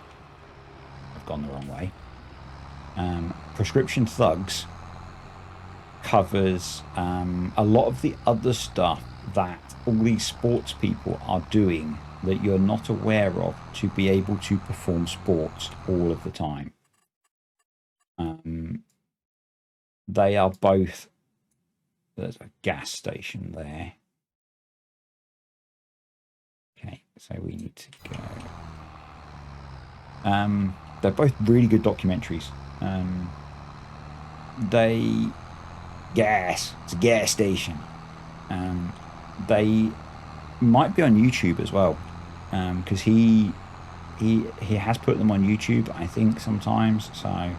Prescription Thugs covers a lot of the other stuff that all these sports people are doing that you're not aware of to be able to perform sports all of the time. They are both, there's a gas station there. Okay, so we need to go. They're both really good documentaries. It's a gas station. They might be on YouTube as well, because he has put them on YouTube, I think, sometimes. So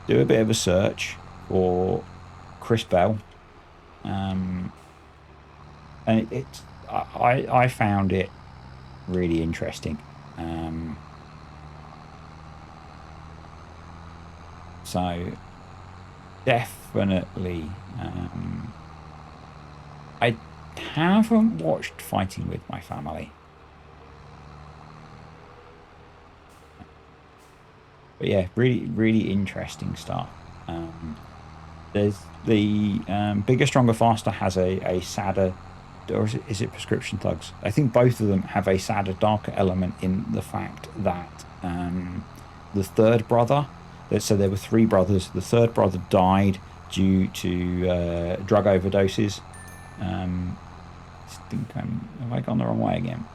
do a bit of a search for Chris Bell, and I found it really interesting. So definitely, I haven't watched Fighting with My Family, but yeah, really interesting stuff. There's the Bigger, Stronger, Faster has a sadder, or is it Prescription Thugs? I think both of them have a sadder, darker element in the fact that the third brother, so there were three brothers, the third brother died due to drug overdoses. Have I gone the wrong way again?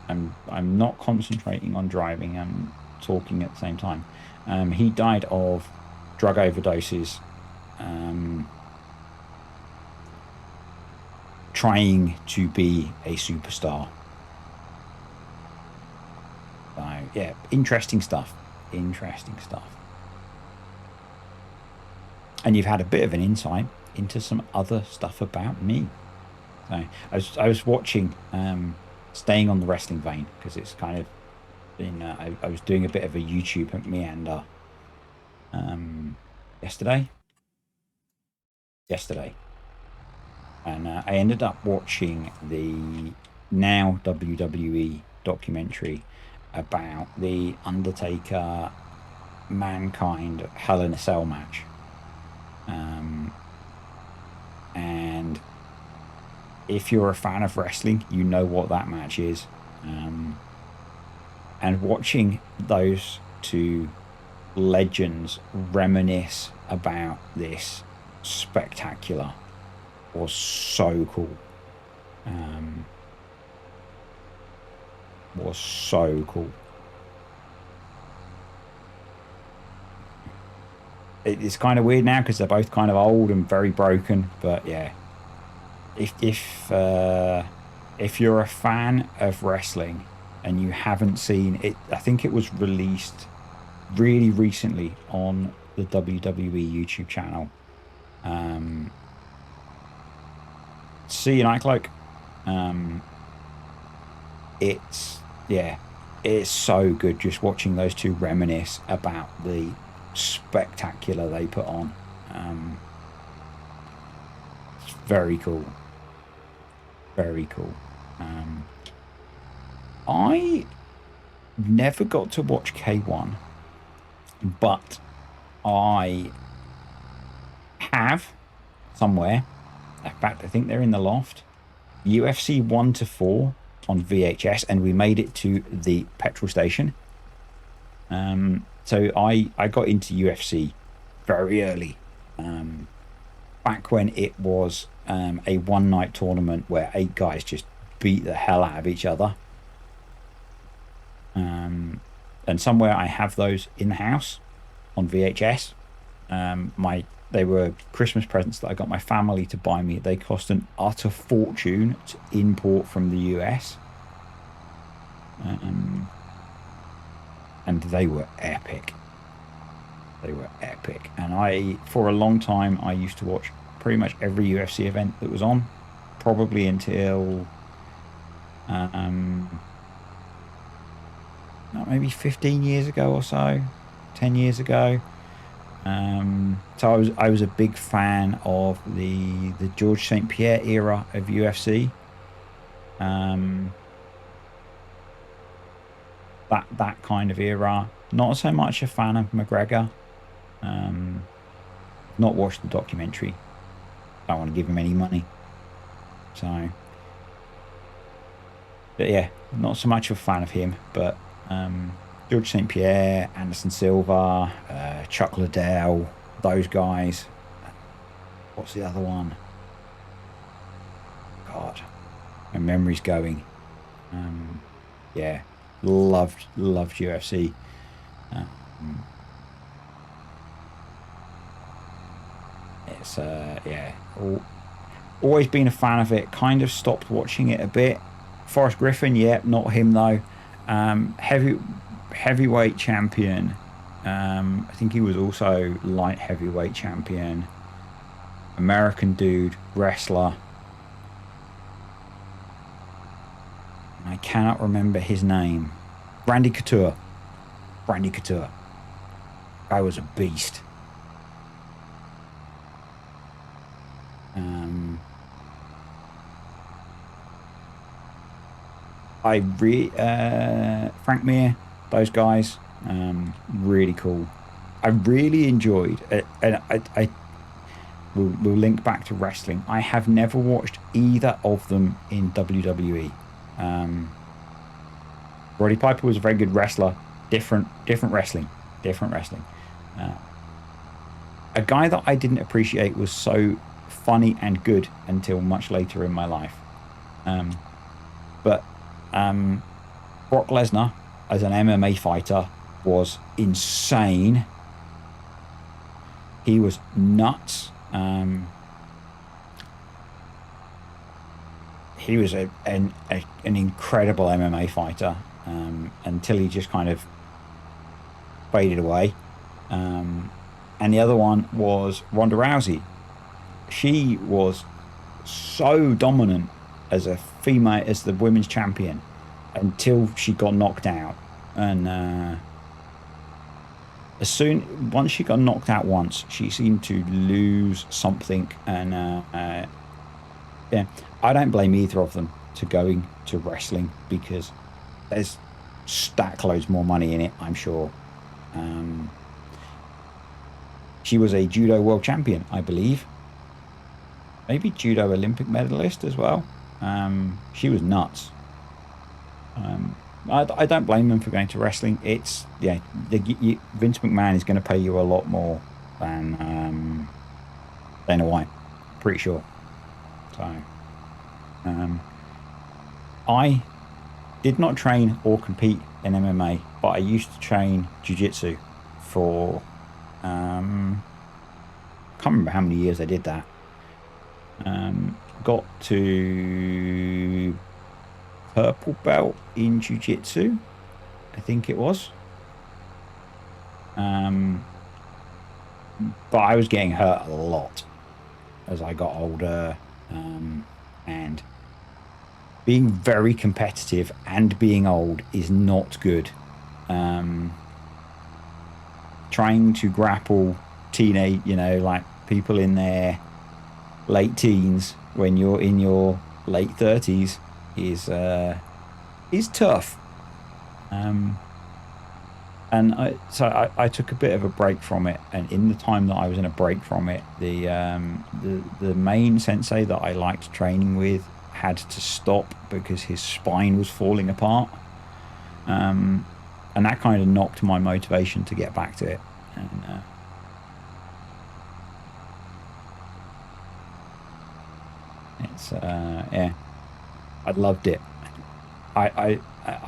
I'm not concentrating on driving, I'm talking at the same time. He died of drug overdoses, trying to be a superstar. So yeah, interesting stuff. And you've had a bit of an insight into some other stuff about me. So I was watching, staying on the wrestling vein, because it's kind of been, I was doing a bit of a YouTube meander yesterday, and I ended up watching the now WWE documentary about the Undertaker Mankind Hell in a Cell match, and if you're a fan of wrestling, you know what that match is. And watching those two legends reminisce about this spectacular was so cool. It's kind of weird now because they're both kind of old and very broken, but yeah, if you're a fan of wrestling and you haven't seen it, I think it was released really recently on the WWE YouTube channel. See an Cloak. It's yeah, it's so good just watching those two reminisce about the spectacular they put on. It's very cool, very cool. I never got to watch K1, but I have somewhere. In fact, I think they're in the loft. UFC 1 to 4 on VHS, and we made it to the petrol station. So I got into UFC very early, back when it was a one night tournament where 8 guys just beat the hell out of each other. And somewhere I have those in the house on VHS. They were Christmas presents that I got my family to buy me. They cost an utter fortune to import from the US. And they were epic. They were epic. And for a long time, I used to watch pretty much every UFC event that was on, probably until maybe 15 years ago or so, 10 years ago. So I was a big fan of the George St. Pierre era of UFC. That kind of era. Not so much a fan of McGregor. Not watched the documentary. Don't want to give him any money. So, but yeah, not so much a fan of him. But George St. Pierre, Anderson Silva, Chuck Liddell, those guys. What's the other one? God, my memory's going. Yeah, loved UFC. It's yeah, always been a fan of it. Kind of stopped watching it a bit. Forrest Griffin, yeah, not him though. Heavyweight champion. I think he was also light heavyweight champion. American dude, wrestler. I cannot remember his name. Randy Couture. Randy Couture. I was a beast. Frank Mir, those guys, really cool. I really enjoyed it, and we'll link back to wrestling. I have never watched either of them in WWE. Roddy Piper was a very good wrestler. Different wrestling. A guy that I didn't appreciate was so funny and good until much later in my life. But Brock Lesnar as an MMA fighter was insane. He was nuts. He was an incredible MMA fighter, until he just kind of faded away. And the other one was Ronda Rousey. She was so dominant as a female, as the women's champion, until she got knocked out. And once she got knocked out once, she seemed to lose something. And yeah, I don't blame either of them to going to wrestling, because there's stack loads more money in it, I'm sure. She was a judo world champion, I believe. Maybe judo Olympic medalist as well. She was nuts. I don't blame them for going to wrestling. It's yeah, Vince McMahon is going to pay you a lot more than Dana White, pretty sure. So, I did not train or compete in MMA, but I used to train jiu-jitsu for can't remember how many years I did that. Got to purple belt in jiu-jitsu, I think it was. But I was getting hurt a lot as I got older, and being very competitive and being old is not good. Trying to grapple teenage, like people in their late teens when you're in your late 30s is tough. And I took a bit of a break from it, and in the time that I was in a break from it, the main sensei that I liked training with had to stop because his spine was falling apart, and that kind of knocked my motivation to get back to it. And it's yeah, I loved it. I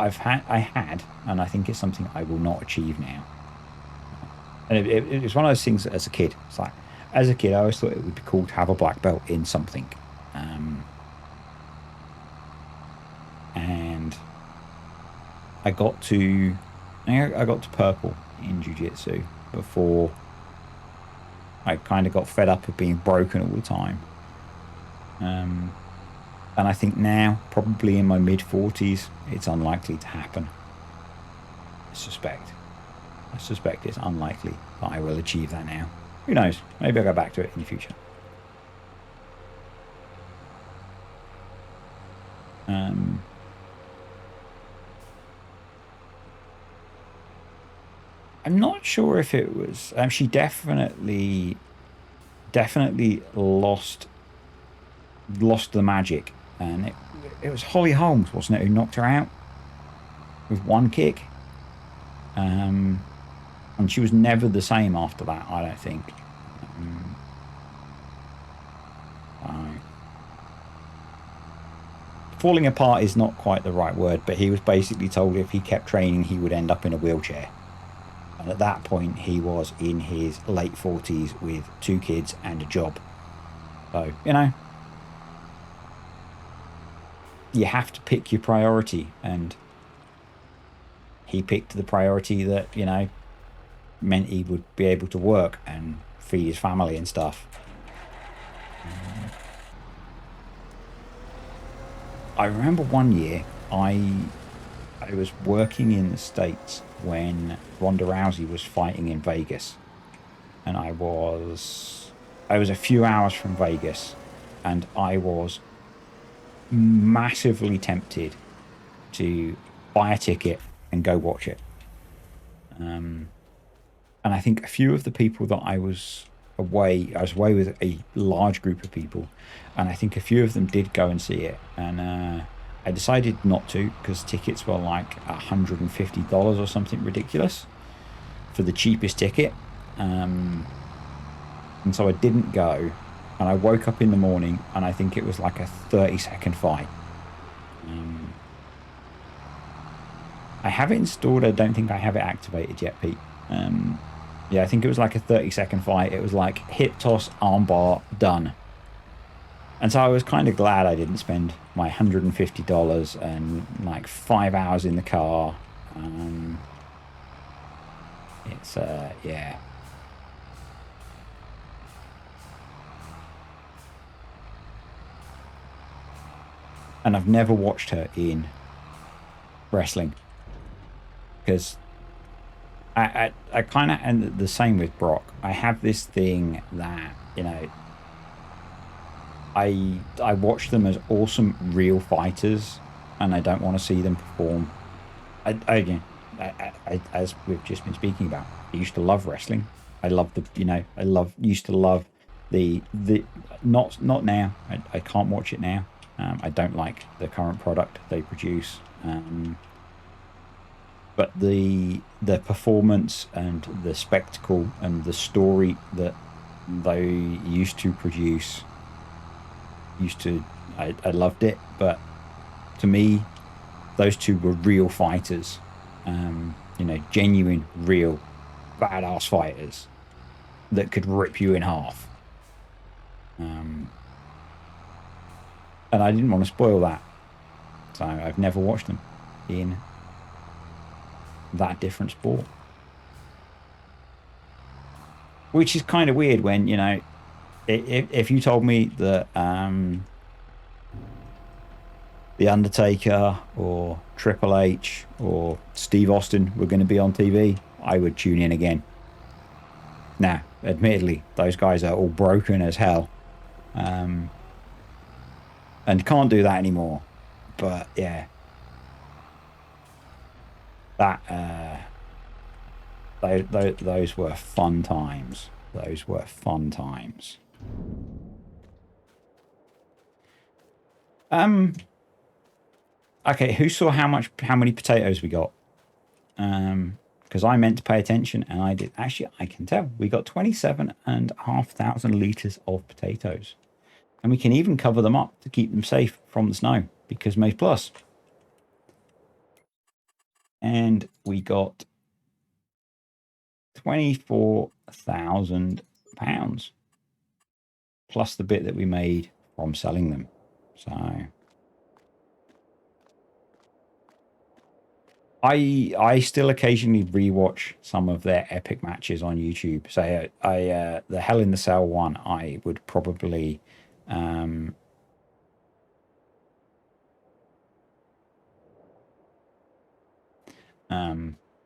had, and I think it's something I will not achieve now. And it's one of those things that as a kid, it's like, as a kid, I always thought it would be cool to have a black belt in something. And I got to, I got to purple in jiu-jitsu before I kind of got fed up of being broken all the time. And I think now, probably in my mid-40s, it's unlikely to happen. I suspect. It's unlikely that I will achieve that now. Who knows? Maybe I'll go back to it in the future. I'm not sure if it was. She definitely lost the magic, and it was Holly Holmes, wasn't it, who knocked her out with one kick. And she was never the same after that, I don't think. Falling apart is not quite the right word, but he was basically told if he kept training, he would end up in a wheelchair. And at that point, he was in his late 40s with 2 kids and a job. So, you have to pick your priority, and he picked the priority that meant he would be able to work and feed his family and stuff. I remember one year I was working in the States when Ronda Rousey was fighting in Vegas, and I was a few hours from Vegas, and I was massively tempted to buy a ticket and go watch it. And I think a few of the people that I was away with a large group of people, and I think a few of them did go and see it. And I decided not to, because tickets were like $150 or something ridiculous for the cheapest ticket. And so I didn't go. And I woke up in the morning, and I think it was like a 30-second fight. I have it installed. I don't think I have it activated yet, Pete. Yeah, I think it was like a 30-second fight. It was like hip toss, armbar, done. And so I was kind of glad I didn't spend my $150 and like 5 hours in the car. It's, yeah. And I've never watched her in wrestling, because I kind of, and the same with Brock. I have this thing that I watch them as awesome real fighters, and I don't want to see them perform. Again, as we've just been speaking about, I used to love wrestling. I love used to love the not now. I can't watch it now. I don't like the current product they produce. But the performance and the spectacle and the story that they used to produce, I loved it. But to me, those two were real fighters, genuine, real, badass fighters that could rip you in half. And I didn't want to spoil that. So I've never watched them in that different sport. Which is kind of weird when, you know, if you told me that The Undertaker or Triple H or Steve Austin were going to be on TV, I would tune in again. Now, admittedly, those guys are all broken as hell. And can't do that anymore. But yeah. Those were fun times. Those were fun times. Okay, who saw how many potatoes we got? Because I meant to pay attention and I did. Actually, I can tell. We got 27,500 litres of potatoes. And we can even cover them up to keep them safe from the snow because Maize Plus. And we got £24,000 plus the bit that we made from selling them. So I still occasionally rewatch some of their epic matches on YouTube. So the Hell in the Cell one, I would probably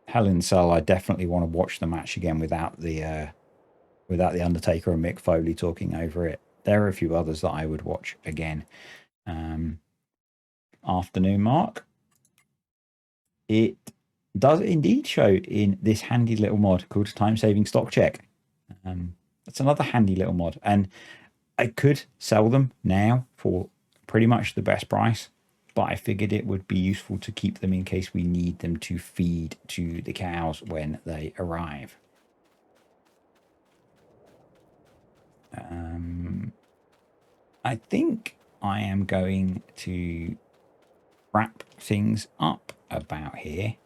Hell in the Cell, I definitely want to watch the match again without the Undertaker and Mick Foley talking over it. There are a few others that I would watch again. Afternoon Mark. It does indeed show in this handy little mod called Time Saving Stock Check. That's another handy little mod. And I could sell them now for pretty much the best price, but I figured it would be useful to keep them in case we need them to feed to the cows when they arrive. I think I am going to wrap things up about here.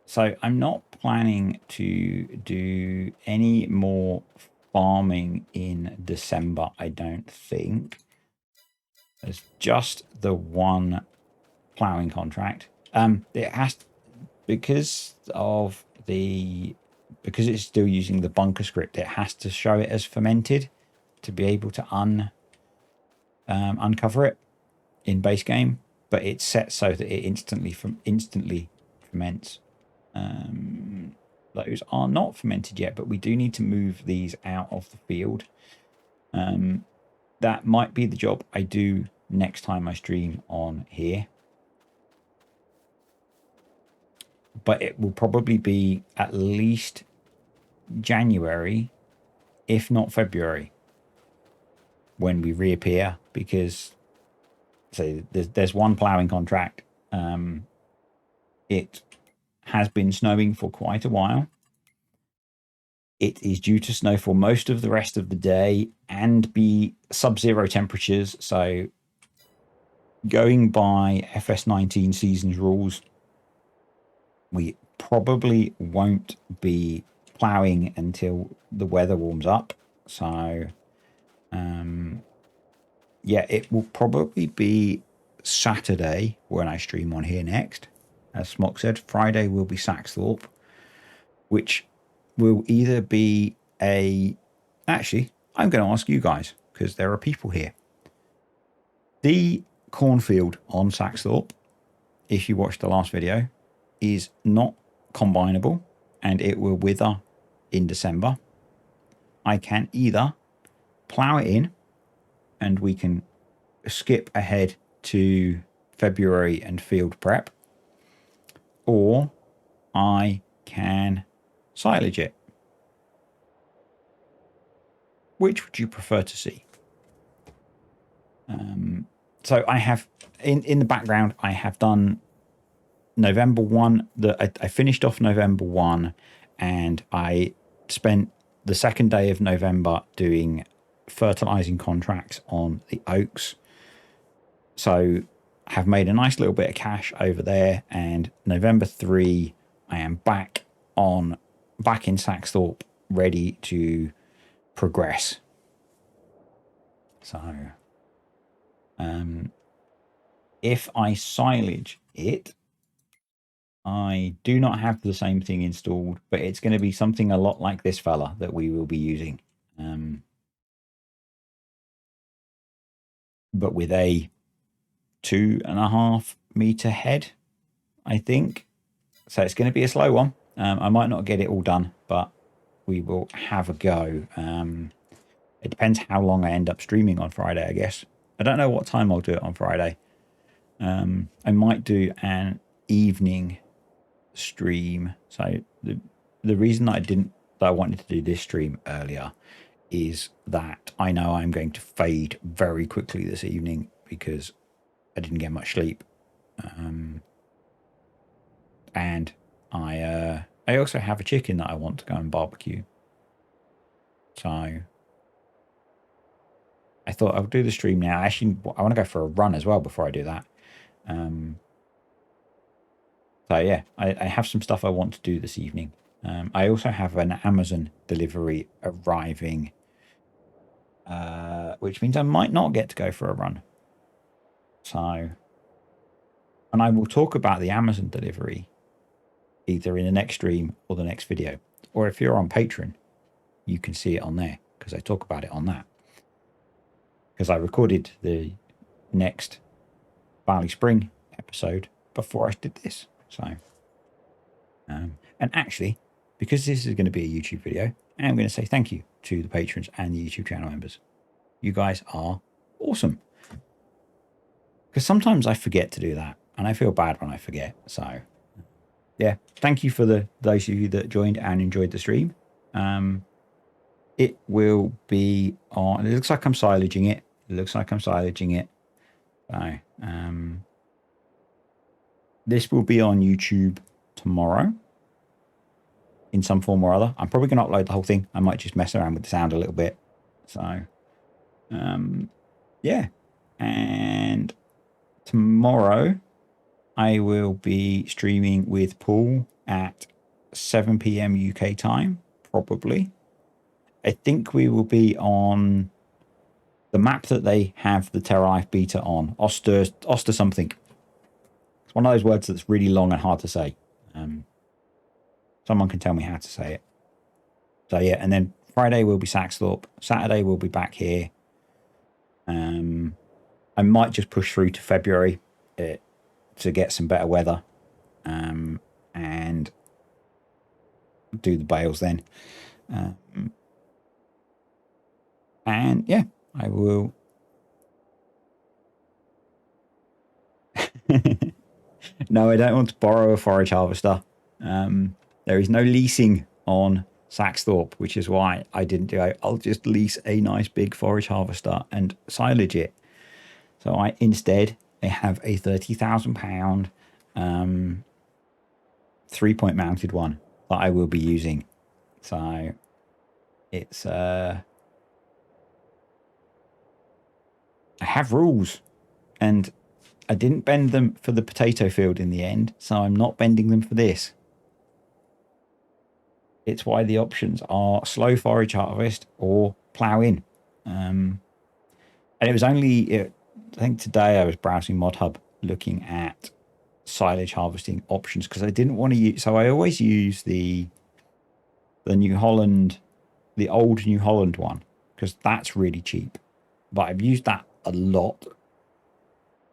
So I'm not planning to do any more farming in December, I don't think. There's just the one ploughing contract. It has to, because it's still using the bunker script, it has to show it as fermented to be able to uncover it in base game, but it's set so that it instantly ferments. Those are not fermented yet, but we do need to move these out of the field. That might be the job I do next time I stream on here. But it will probably be at least January, if not February, when we reappear, because so there's one ploughing contract. It has been snowing for quite a while. It is due to snow for most of the rest of the day and be sub-zero temperatures. So going by FS19 seasons rules, we probably won't be ploughing until the weather warms up. So yeah, it will probably be Saturday when I stream on here next. As Smock said, Friday will be Saxthorpe, which will either be actually, I'm going to ask you guys, because there are people here. The cornfield on Saxthorpe, if you watched the last video, is not combinable and it will wither in December. I can either plough it in and we can skip ahead to February and field prep, or I can silage it. Which would you prefer to see? So I have in the background, I have done November 1. I finished off November 1 and I spent the second day of November doing fertilizing contracts on the oaks. So I have made a nice little bit of cash over there, and November 3 I am back in Saxthorpe, ready to progress. So If I silage it, I do not have the same thing installed, but it's going to be something a lot like this fella that we will be using. But with a 2.5 meter head, I think. So it's going to be a slow one. I might not get it all done, but we will have a go. It depends how long I end up streaming on Friday, I guess. I don't know what time I'll do it on Friday. I might do an evening stream. So the reason that I wanted to do this stream earlier is that I know I'm going to fade very quickly this evening because I didn't get much sleep. And I also have a chicken that I want to go and barbecue. So I thought I'll do the stream now. Actually, I want to go for a run as well before I do that. So yeah, I have some stuff I want to do this evening. I also have an Amazon delivery arriving, which means I might not get to go for a run. So, and I will talk about the Amazon delivery either in the next stream or the next video. Or if you're on Patreon, you can see it on there because I talk about it on that. Because I recorded the next Barley Spring episode before I did this. So, and actually, because this is going to be a YouTube video, I'm going to say thank you to the patrons and the YouTube channel members. You guys are awesome. Because sometimes I forget to do that, and I feel bad when I forget. So, yeah, thank you for those of you that joined and enjoyed the stream. It will be on. It looks like I'm silaging it. So, this will be on YouTube tomorrow in some form or other. I'm probably going to upload the whole thing. I might just mess around with the sound a little bit. So, yeah. And tomorrow I will be streaming with Paul at 7 p.m. UK time, probably. I think we will be on the map that they have the Terra Life beta on, Oster something. It's one of those words that's really long and hard to say. Someone can tell me how to say it. So yeah, and then Friday will be Saxthorpe. Saturday we'll be back here. I might just push through to February to get some better weather, and do the bales then. And yeah, I will. No, I don't want to borrow a forage harvester. There is no leasing on Saxthorpe, which is why I didn't do it. I'll just lease a nice big forage harvester and silage it. So I have a £30,000 3-point mounted one that I will be using. So it's I have rules, and I didn't bend them for the potato field in the end, so I'm not bending them for this. It's why the options are slow forage harvest or plough in. And it was only, I think today I was browsing ModHub looking at silage harvesting options because I didn't want to use, so I always use the New Holland, the old New Holland one, because that's really cheap. But I've used that a lot.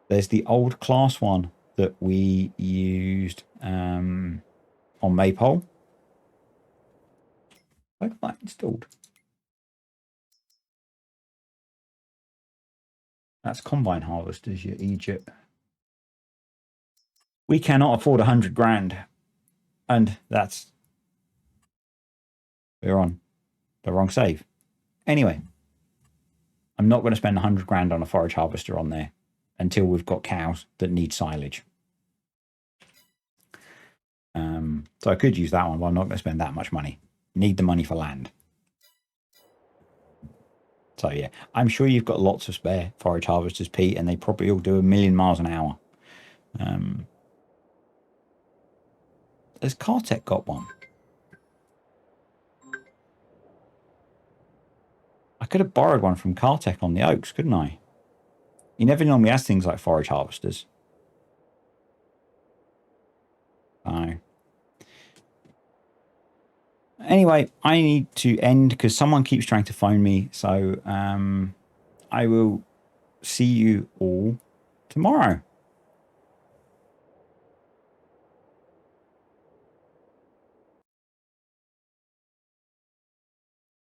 There's the old class one that we used on Maypole. I got that installed. That's combine harvesters, your Egypt. We cannot afford 100 grand. And we're on the wrong save. Anyway, I'm not going to spend 100 grand on a forage harvester on there until we've got cows that need silage. So I could use that one, but I'm not going to spend that much money. Need the money for land. So yeah, I'm sure you've got lots of spare forage harvesters, Pete, and they probably all do 1,000,000 miles an hour. Has Cartech got one? I could have borrowed one from Cartech on the Oaks, couldn't I? He never normally has things like forage harvesters. So anyway, I need to end because someone keeps trying to phone me. So I will see you all tomorrow.